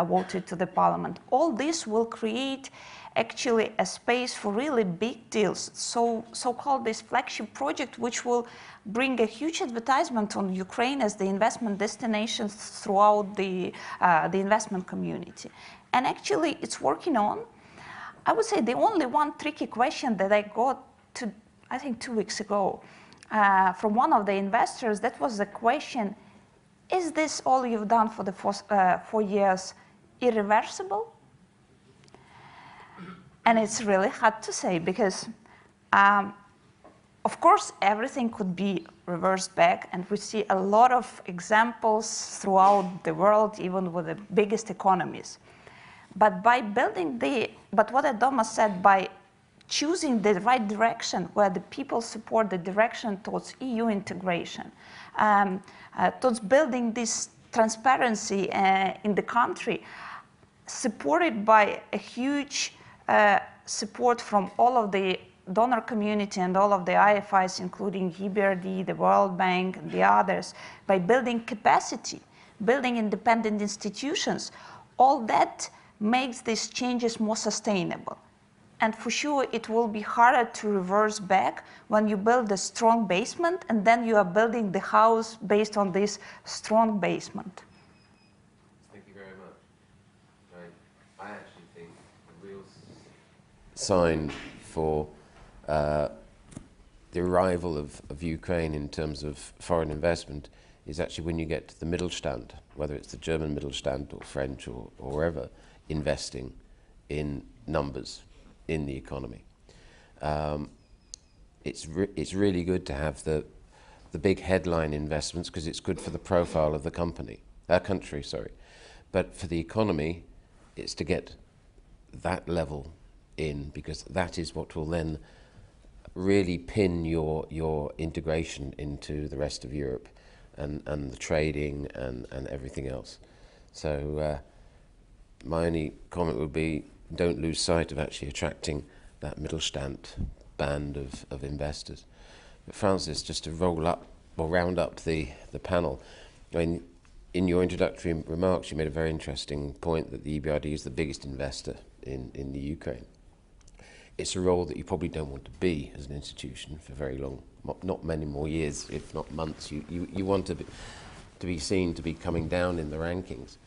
voted to the parliament. All this will create actually a space for really big deals, so-called this flagship project, which will bring a huge advertisement on Ukraine as the investment destination throughout the investment community. And actually, it's working on. I would say the only one tricky question that I got to, I think 2 weeks ago, from one of the investors, that was the question, is this all you've done for the 4 years irreversible? And it's really hard to say because, of course, everything could be reversed back, and we see a lot of examples throughout the world, even with the biggest economies. But by building but what Adomas said, by choosing the right direction, where the people support the direction towards EU integration, towards building this transparency in the country, supported by a huge support from all of the donor community and all of the IFIs, including EBRD, the World Bank, and the others, by building capacity, building independent institutions, all that makes these changes more sustainable. And for sure, it will be harder to reverse back when you build a strong basement and then you are building the house based on this strong basement. Thank you very much. I actually think the real sign for the arrival of Ukraine in terms of foreign investment is actually when you get to the Mittelstand, whether it's the German Mittelstand or French or wherever, investing in numbers in the economy. It's really good to have the big headline investments because it's good for the profile of the country, sorry. But for the economy, it's to get that level in, because that is what will then really pin your integration into the rest of Europe and the trading and everything else. So my only comment would be, don't lose sight of actually attracting that Mittelstand band of investors. But Francis, just to round up the panel, I mean, in your introductory remarks, you made a very interesting point that the EBRD is the biggest investor in the Ukraine. It's a role that you probably don't want to be as an institution for very long, not many more years, if not months. You want to be seen to be coming down in the rankings.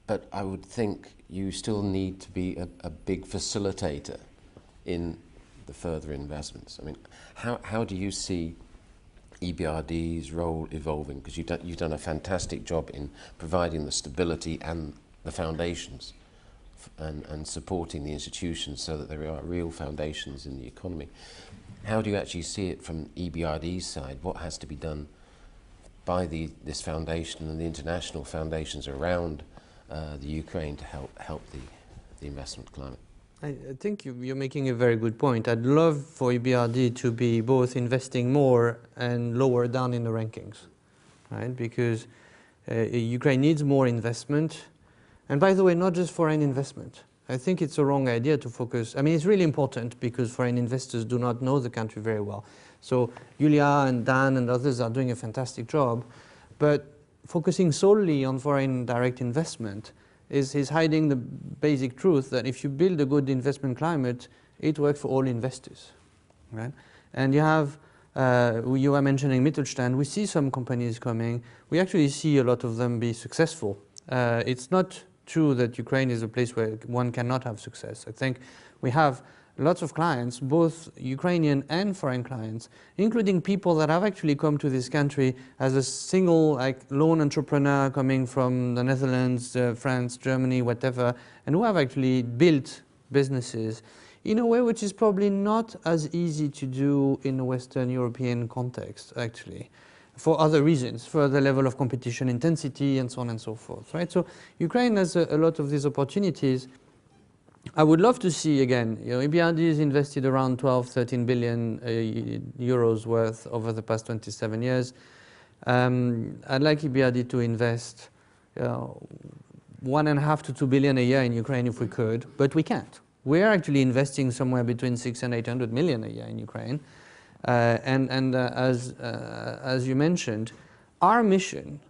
But I would think you still need to be a big facilitator in the further investments. I mean, how do you see EBRD's role evolving? Because you've done a fantastic job in providing the stability and the foundations and supporting the institutions so that there are real foundations in the economy. How do you actually see it from EBRD's side? What has to be done by this foundation and the international foundations around the Ukraine to help the investment climate? I think you're making a very good point. I'd love for EBRD to be both investing more and lower down in the rankings, right? Because Ukraine needs more investment. And by the way, not just foreign investment. I think it's a wrong idea to focus. I mean, it's really important because foreign investors do not know the country very well. So Yulia and Dan and others are doing a fantastic job. But focusing solely on foreign direct investment is hiding the basic truth that if you build a good investment climate, it works for all investors, right? And you have, you were mentioning Mittelstand, we see some companies coming. We actually see a lot of them be successful. It's not true that Ukraine is a place where one cannot have success. I think we have lots of clients, both Ukrainian and foreign clients, including people that have actually come to this country as a single lone entrepreneur coming from the Netherlands, France, Germany, whatever, and who have actually built businesses in a way which is probably not as easy to do in a Western European context, actually, for other reasons, for the level of competition intensity and so on and so forth, right? So Ukraine has a lot of these opportunities. I would love to see, again, EBRD has invested around 12, 13 billion euros worth over the past 27 years. I'd like EBRD to invest 1.5 to 2 billion a year in Ukraine if we could, but we can't. We're actually investing somewhere between 600 and 800 million a year in Ukraine. As you mentioned, our mission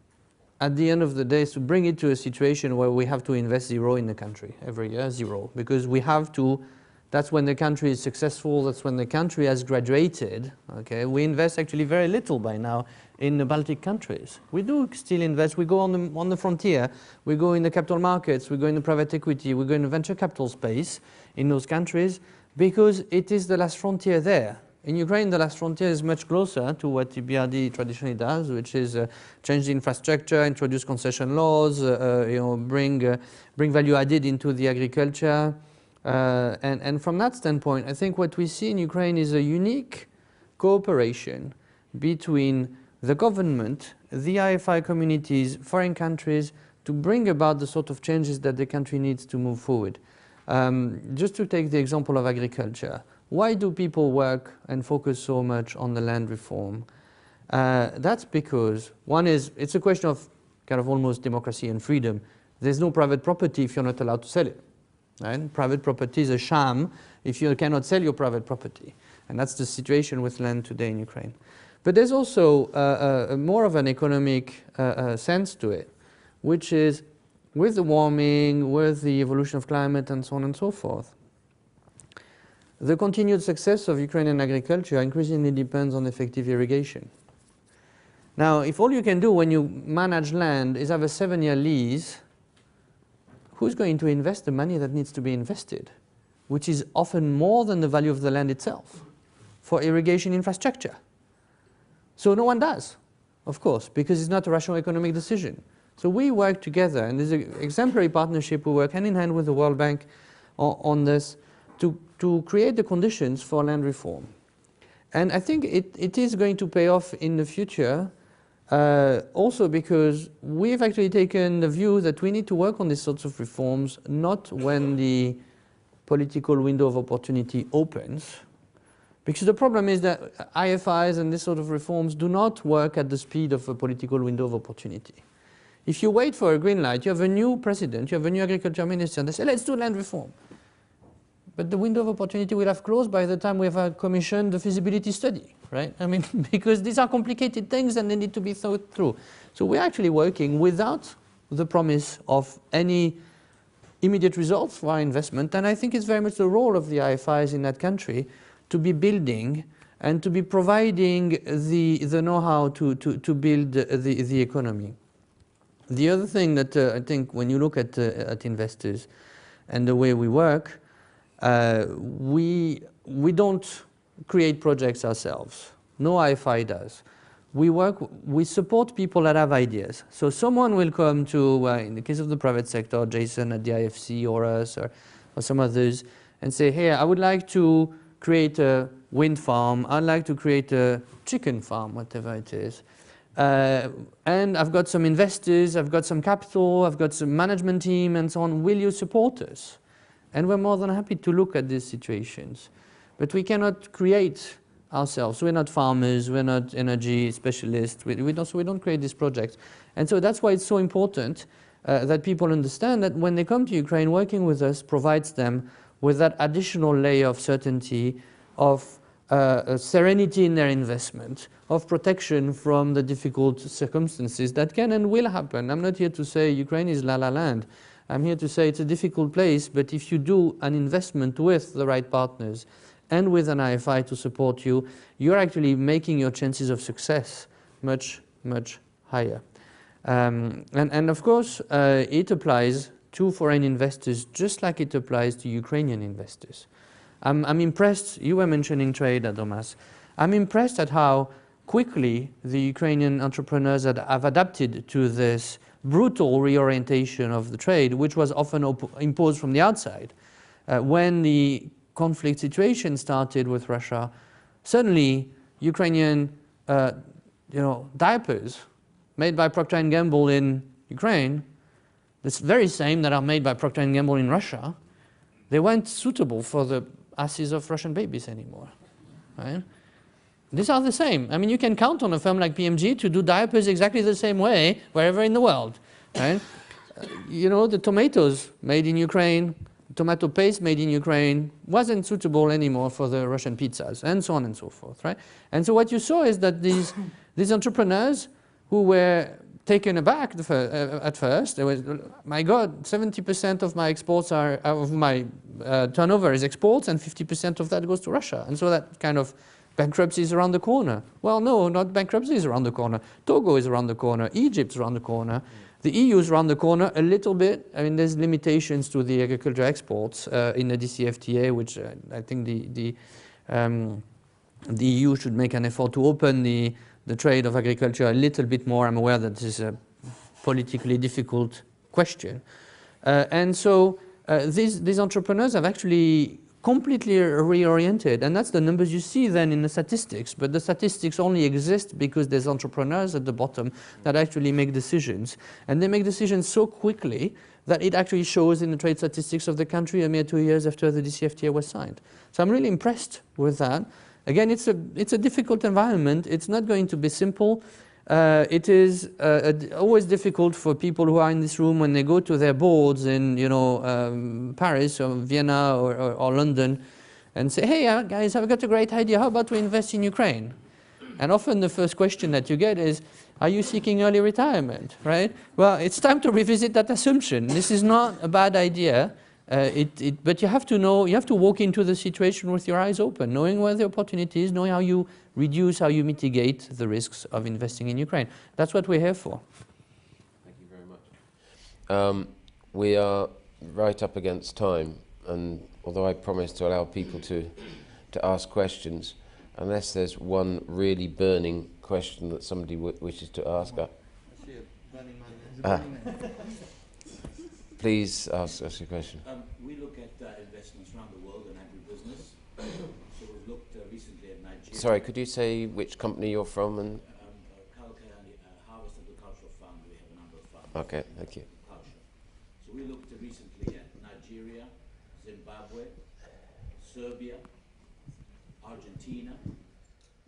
at the end of the day is to bring it to a situation where we have to invest zero in the country every year, zero, because we have to. That's when the country is successful. That's when the country has graduated. Okay, we invest actually very little by now in the Baltic countries. We do still invest. We go on the frontier. We go in the capital markets. We go in the private equity. We go in the venture capital space in those countries because it is the last frontier there. In Ukraine, the last frontier is much closer to what EBRD traditionally does, which is change the infrastructure, introduce concession laws, bring value added into the agriculture. And from that standpoint, I think what we see in Ukraine is a unique cooperation between the government, the IFI communities, foreign countries, to bring about the sort of changes that the country needs to move forward. Just to take the example of agriculture, why do people work and focus so much on the land reform? That's because, one is, it's a question of kind of almost democracy and freedom. There's no private property if you're not allowed to sell it. Right? Private property is a sham if you cannot sell your private property. And that's the situation with land today in Ukraine. But there's also more of an economic sense to it, which is with the warming, with the evolution of climate and so on and so forth. The continued success of Ukrainian agriculture increasingly depends on effective irrigation. Now, if all you can do when you manage land is have a 7-year lease, who's going to invest the money that needs to be invested, which is often more than the value of the land itself, for irrigation infrastructure? So no one does, of course, because it's not a rational economic decision. So we work together, and there's an exemplary partnership. We work hand in hand with the World Bank on this to create the conditions for land reform. And I think it is going to pay off in the future, also because we've actually taken the view that we need to work on these sorts of reforms not when the political window of opportunity opens, because the problem is that IFIs and this sort of reforms do not work at the speed of a political window of opportunity. If you wait for a green light, you have a new president, you have a new agriculture minister, and they say, let's do land reform. But the window of opportunity will have closed by the time we have commissioned the feasibility study, right? I mean, because these are complicated things and they need to be thought through. So we're actually working without the promise of any immediate results for our investment. And I think it's very much the role of the IFIs in that country to be building and to be providing the know-how to build the economy. The other thing that I think when you look at investors and the way we work, we don't create projects ourselves. No IFI does. we support people that have ideas. So someone will come to, in the case of the private sector, Jason at the IFC or us or some others, and say, hey, I would like to create a wind farm, I'd like to create a chicken farm, whatever it is. And I've got some investors, I've got some capital, I've got some management team and so on, will you support us? And we're more than happy to look at these situations. But we cannot create ourselves. We're not farmers, we're not energy specialists, we don't create these projects. And so that's why it's so important that people understand that when they come to Ukraine, working with us provides them with that additional layer of certainty, of serenity in their investment, of protection from the difficult circumstances that can and will happen. I'm not here to say Ukraine is la-la land. I'm here to say it's a difficult place, but if you do an investment with the right partners and with an IFI to support you, you're actually making your chances of success much, much higher. And of course, it applies to foreign investors just like it applies to Ukrainian investors. I'm impressed, you were mentioning trade, Adomas. I'm impressed at how quickly the Ukrainian entrepreneurs have adapted to this brutal reorientation of the trade, which was often imposed from the outside. When the conflict situation started with Russia, suddenly Ukrainian diapers made by Procter & Gamble in Ukraine, the very same that are made by Procter & Gamble in Russia, they weren't suitable for the asses of Russian babies anymore. Right? These are the same. I mean, you can count on a firm like PMG to do diapers exactly the same way wherever in the world. Right? The tomatoes made in Ukraine, tomato paste made in Ukraine wasn't suitable anymore for the Russian pizzas, and so on and so forth. Right? And so what you saw is that these entrepreneurs who were taken aback at first, there was, my God, 70% of my exports of my turnover is exports, and 50% of that goes to Russia. And so that kind of bankruptcy is around the corner. Well, no, not bankruptcy is around the corner. Togo is around the corner. Egypt's around the corner. The EU is around the corner a little bit. I mean, there's limitations to the agriculture exports in the DCFTA, which I think the EU should make an effort to open the trade of agriculture a little bit more. I'm aware that this is a politically difficult question. And so these entrepreneurs have actually completely reoriented, and that's the numbers you see then in the statistics. But the statistics only exist because there's entrepreneurs at the bottom that actually make decisions. And they make decisions so quickly that it actually shows in the trade statistics of the country a mere 2 years after the DCFTA was signed. So I'm really impressed with that. Again, it's a difficult environment. It's not going to be simple. It is always difficult for people who are in this room when they go to their boards in Paris or Vienna or London and say, hey guys, I've got a great idea. How about we invest in Ukraine? And often the first question that you get is, are you seeking early retirement, right? Well, it's time to revisit that assumption. This is not a bad idea. But you have to know, you have to walk into the situation with your eyes open, knowing where the opportunity is, knowing how you reduce, how you mitigate the risks of investing in Ukraine. That's what we're here for. Thank you very much. We are right up against time, and although I promised to allow people to ask questions, unless there's one really burning question that somebody wishes to ask. Please ask your question. We look at investments around the world in agribusiness. So we've looked recently at Nigeria. Sorry, could you say which company you're from? And Harvest Agricultural Fund. We have a number of funds. Okay, thank you. So we looked recently at Nigeria, Zimbabwe, Serbia, Argentina.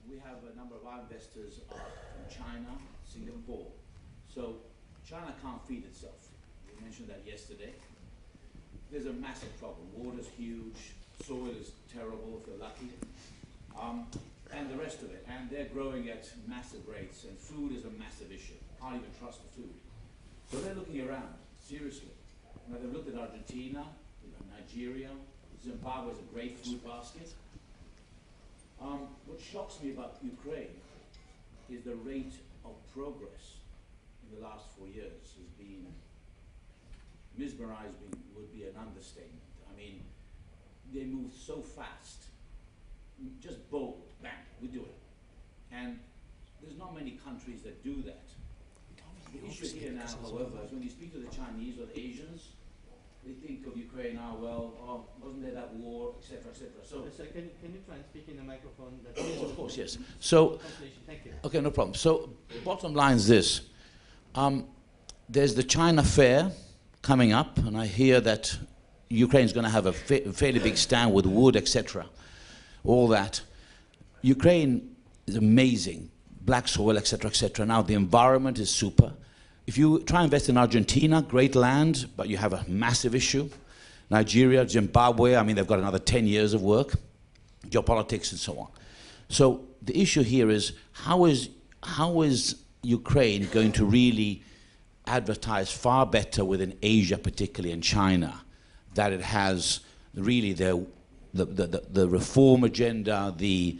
We have a number of our investors are from China, Singapore. So China can't feed itself. We mentioned that yesterday. There's a massive problem. Water's huge, soil is terrible if you're lucky, and the rest of it. And they're growing at massive rates, and food is a massive issue. Can't even trust the food. So they're looking around, seriously. Now they've looked at Argentina, Nigeria, Zimbabwe is a great food basket. What shocks me about Ukraine is the rate of progress in the last 4 years has been mesmerizing, would be an understatement. I mean, they move so fast, just bold, bang, we do it. And there's not many countries that do that. The issue here now, however, is when you speak to the Chinese or the Asians, they think of Ukraine now, well, oh, wasn't there that war, etc., etc. So, can you try and speak in the microphone? yes, of course, yes. So, Thank you. okay, no problem. So, bottom line is this. There's the China Fair coming up, and I hear that Ukraine's going to have a fairly big stand with wood, etc. All that. Ukraine is amazing. Black soil, etc., etc. Now, the environment is super. If you try and invest in Argentina, great land, but you have a massive issue. Nigeria, Zimbabwe, I mean, they've got another 10 years of work, geopolitics and so on. So the issue here is how is Ukraine going to really advertise far better within Asia, particularly in China, that it has really the reform agenda, the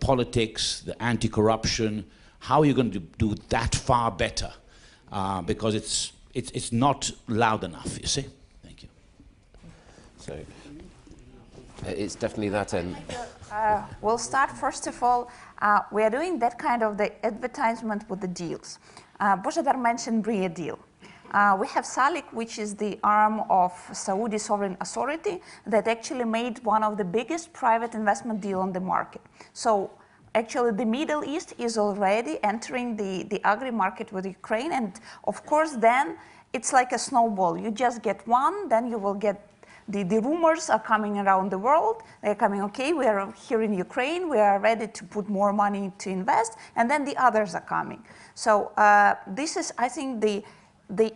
politics, the anti-corruption? How are you going to do that far better? Because it's not loud enough, you see. Thank you. So it's definitely that end. We'll start first of all. We are doing that kind of the advertisement with the deals. Bozidar mentioned BRIA deal. We have Djelic, which is the arm of Saudi Sovereign Authority that actually made one of the biggest private investment deal on the market. So actually the Middle East is already entering the agri-market with Ukraine, and of course then it's like a snowball. You just get one, then you will get the rumors are coming around the world. They're coming, okay, we are here in Ukraine, we are ready to put more money to invest, and then the others are coming. So this is, I think, the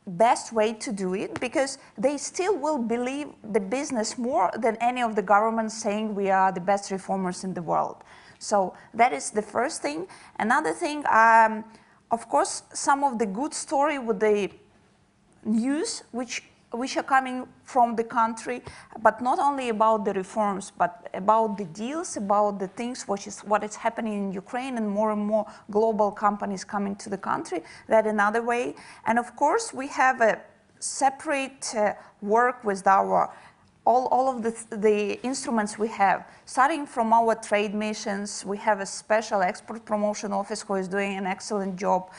best way to do it, because they still will believe the business more than any of the governments saying we are the best reformers in the world. So that is the first thing. Another thing, of course, some of the good story with the news which are coming from the country, but not only about the reforms, but about the deals, about the things what is happening in Ukraine, and more global companies coming to the country. That another way. And of course, we have a separate work with our all of the instruments we have, starting from our trade missions. We have a special export promotion office who is doing an excellent job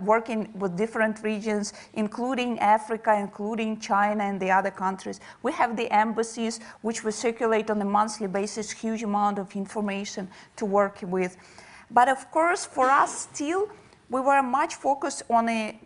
working with different regions, including Africa, including China and the other countries. We have the embassies, which we circulate on a monthly basis, huge amount of information to work with. But of course, for us still, we were much focused on a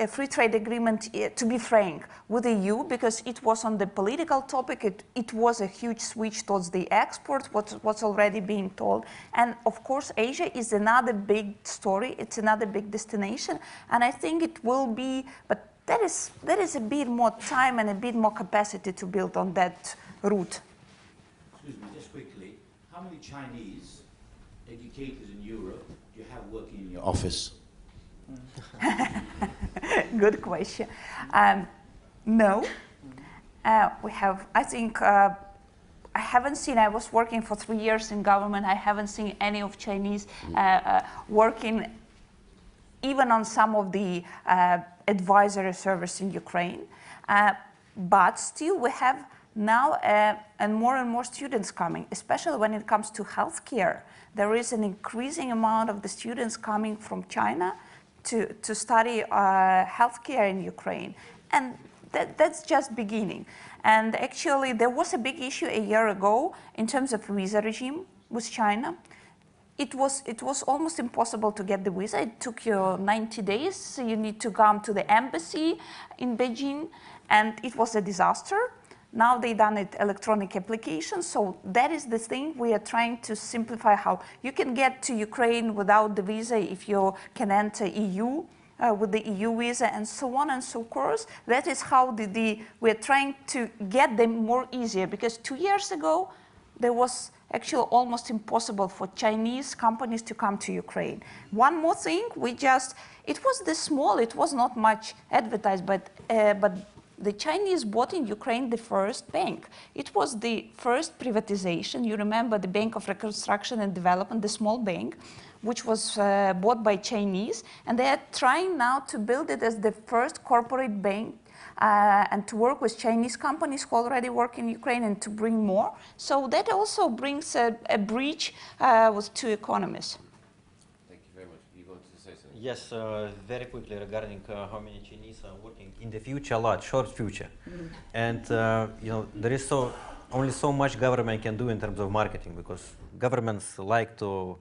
free trade agreement, to be frank, with the EU, because it was on the political topic. It was a huge switch towards the export, what's already being told. And of course, Asia is another big story. It's another big destination. And I think it will be, but that is a bit more time and a bit more capacity to build on that route. Excuse me, just quickly, how many Chinese educators in Europe do you have working in your office? Good question. No. We have, I think, I haven't seen, I was working for 3 years in government, I haven't seen any of Chinese working even on some of the advisory service in Ukraine. But still we have now and more students coming, especially when it comes to healthcare. There is an increasing amount of the students coming from China to study healthcare in Ukraine. And that's just beginning. And actually, there was a big issue a year ago in terms of visa regime with China. It was almost impossible to get the visa. It took you 90 days. So you need to come to the embassy in Beijing, and it was a disaster. Now they done it electronic application, so that is the thing we are trying to simplify, how you can get to Ukraine without the visa if you can enter EU with the EU visa and so on and so forth. That is how we are trying to get them more easier, because 2 years ago there was actually almost impossible for Chinese companies to come to Ukraine. One more thing, it was this small, it was not much advertised, but the Chinese bought in Ukraine the first bank. It was the first privatization. You remember the Bank of Reconstruction and Development, the small bank, which was bought by Chinese. And they are trying now to build it as the first corporate bank and to work with Chinese companies who already work in Ukraine and to bring more. So that also brings a bridge with two economies. Thank you very much. Yes, very quickly regarding how many Chinese are working in the future, a lot, short future. And you know, there is only so much government can do in terms of marketing, because governments like to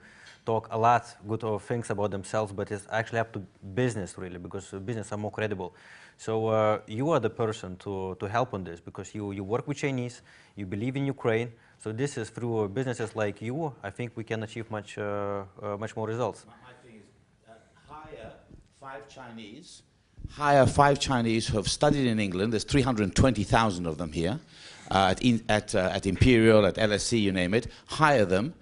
talk a lot good things about themselves, but it's actually up to business really, because business are more credible. So you are the person to help on this, because you work with Chinese, you believe in Ukraine. So this is through businesses like you, I think we can achieve much more results. My thing is, hire five Chinese who have studied in England. There's 320,000 of them here, at Imperial, at LSE, you name it. Hire them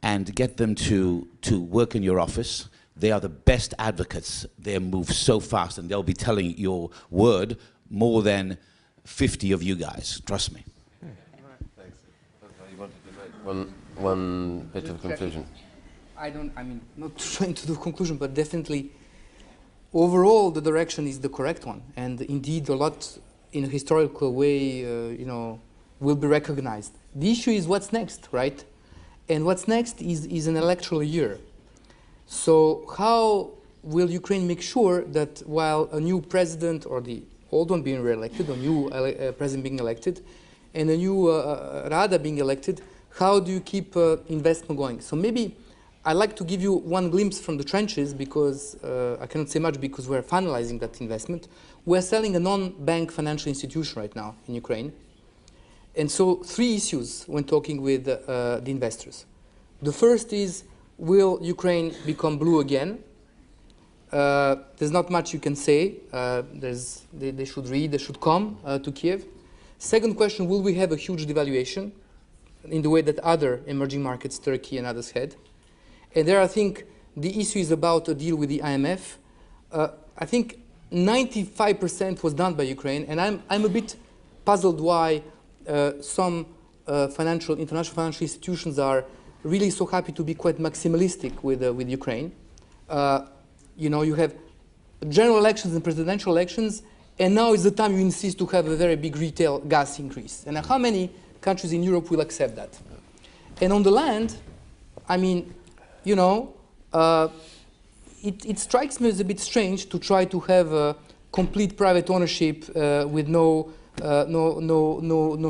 and get them to work in your office. They are the best advocates. They move so fast, and they'll be telling your word more than 50 of you guys. Trust me. Thanks. You wanted to make one bit of conclusion. I mean, not trying to do conclusion, but definitely overall the direction is the correct one. And indeed, a lot in a historical way, you know, will be recognized. The issue is what's next, right? And what's next is an electoral year. So how will Ukraine make sure that while a new president, or the old one being re-elected, or new president being elected, and a new Rada being elected, how do you keep investment going? So maybe I'd like to give you one glimpse from the trenches, because I cannot say much because we're finalizing that investment. We're selling a non-bank financial institution right now in Ukraine. And so 3 issues when talking with the investors. The first is, will Ukraine become blue again? There's not much you can say. They should read, they should come to Kiev. Second question, will we have a huge devaluation in the way that other emerging markets, Turkey and others had? And there I think the issue is about a deal with the IMF. I think 95% was done by Ukraine, and I'm a bit puzzled why some international financial institutions are really so happy to be quite maximalistic with Ukraine. You know, you have general elections and presidential elections, and now is the time you insist to have a very big retail gas increase. And how many countries in Europe will accept that? And on the land, I mean, you know, it strikes me as a bit strange to try to have a complete private ownership with no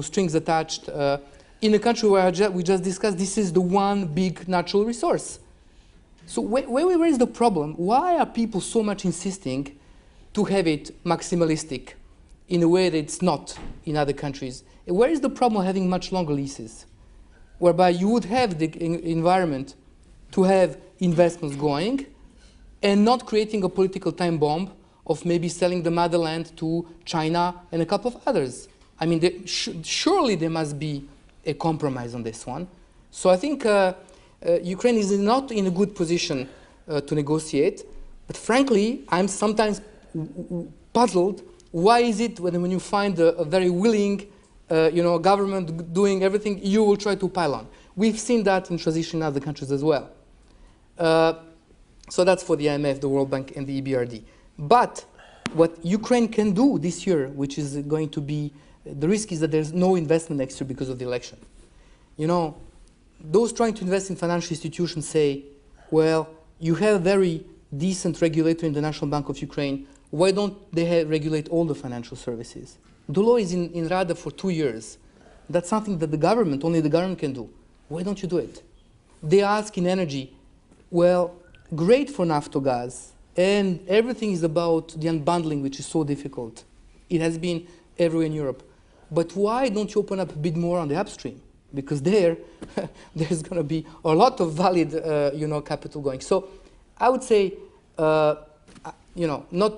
strings attached in a country where we just discussed this is the one big natural resource. So where is the problem? Why are people so much insisting to have it maximalistic in a way that it's not in other countries? Where is the problem of having much longer leases, whereby you would have the environment to have investments going and not creating a political time bomb of maybe selling the motherland to China and a couple of others? I mean, surely there must be a compromise on this one. So I think Ukraine is not in a good position to negotiate. But frankly, I'm sometimes puzzled. Why is it when you find a very willing government doing everything, you will try to pile on? We've seen that in transition in other countries as well. So that's for the IMF, the World Bank, and the EBRD. But what Ukraine can do this year, which is going to be, the risk is that there's no investment next year because of the election. You know, those trying to invest in financial institutions say, well, you have a very decent regulator in the National Bank of Ukraine. Why don't they regulate all the financial services? The law is in Rada for 2 years. That's something that the government, only the government can do. Why don't you do it? They ask in energy, well, great for Naftogaz, and everything is about the unbundling, which is so difficult. It has been everywhere in Europe. But why don't you open up a bit more on the upstream? Because there's going to be a lot of valid, capital going. So I would say, not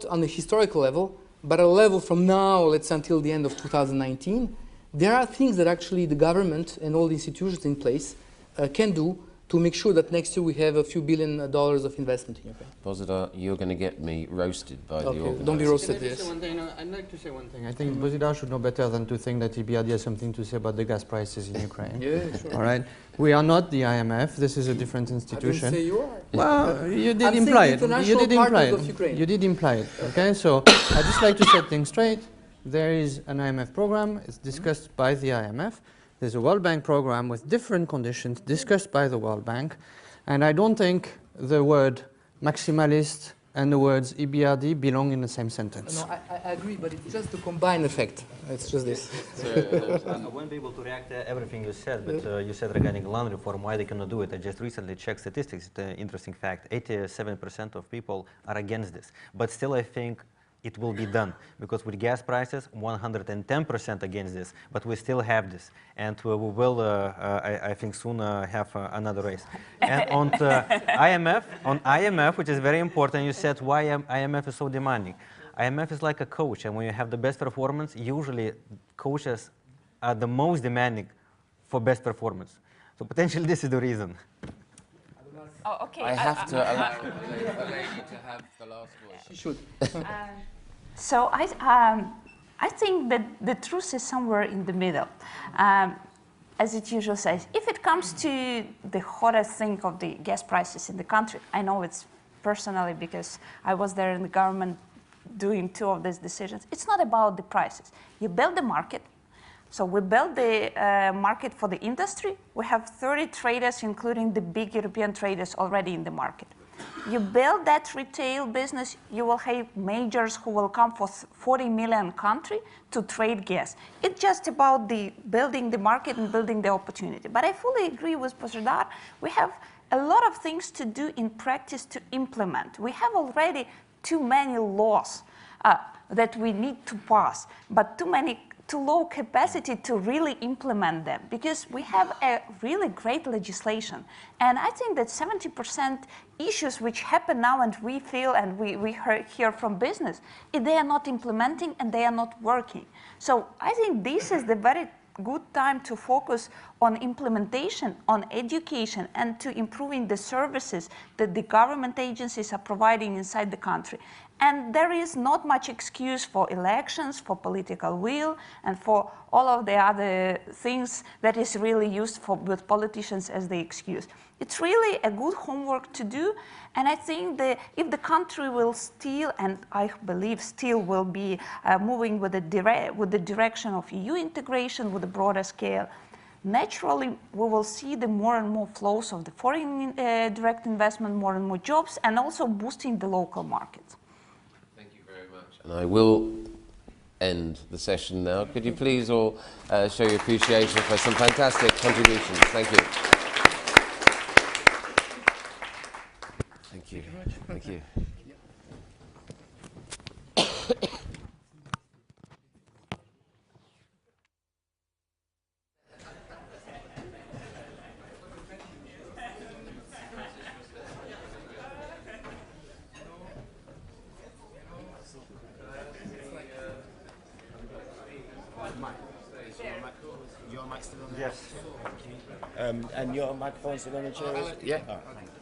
on the historical level, but at a level from now, let's say until the end of 2019, there are things that actually the government and all the institutions in place can do to make sure that next year we have a few $1 billion of investment in Ukraine. Bozidar, you're going to get me roasted by the organisers. Don't be roasted, Can I yes. say one thing? I'd like to say one thing. I think Bozidar should know better than to think that EBRD has something to say about the gas prices in Ukraine. Yeah, sure. All right? We are not the IMF. This is a different institution. I didn't say you are. Well, you did I'm imply saying it. international You did imply partners it. of Ukraine. You did imply it. Okay, so I'd just like to set things straight. There is an IMF program. It's discussed by the IMF. There's a World Bank program with different conditions discussed by the World Bank. And I don't think the word maximalist and the words EBRD belong in the same sentence. No, I agree, but it's just a combined effect. It's just this. I won't be able to react to everything you said, but you said regarding land reform, why they cannot do it. I just recently checked statistics. It's an interesting fact. 87% of people are against this. But still, I think it will be done, because with gas prices, 110% against this, but we still have this, and we will, I think, soon have another race. And on IMF, which is very important, you said why IMF is so demanding. IMF is like a coach, and when you have the best performance, usually coaches are the most demanding for best performance. So potentially this is the reason. Oh, okay. I have to allow the lady to have the last voice. She should. So I think that the truth is somewhere in the middle. As it usually says, if it comes to the hottest thing of the gas prices in the country, I know it's personally because I was there in the government doing 2 of these decisions. It's not about the prices. You build the market. So we built the market for the industry. We have 30 traders, including the big European traders, already in the market. You build that retail business, you will have majors who will come for 40 million country to trade gas. It's just about the building the market and building the opportunity. But I fully agree with Bozidar. We have a lot of things to do in practice to implement. We have already too many laws that we need to pass, but too low capacity to really implement them, because we have a really great legislation. And I think that 70% issues which happen now and we feel and we hear from business, they are not implementing and they are not working. So I think this is the very good time to focus on implementation, on education, and to improving the services that the government agencies are providing inside the country. And there is not much excuse for elections, for political will, and for all of the other things that is really used with politicians as the excuse. It's really a good homework to do, and I think that if the country will still, and I believe still will be moving with the direction of EU integration with a broader scale, naturally we will see the more and more flows of the foreign direct investment, more and more jobs, and also boosting the local markets. And I will end the session now. Could you please all show your appreciation for some fantastic contributions? Thank you. Thank you. Thank you. Yes. And your microphone's still on the chair? Yeah. Oh, thank you.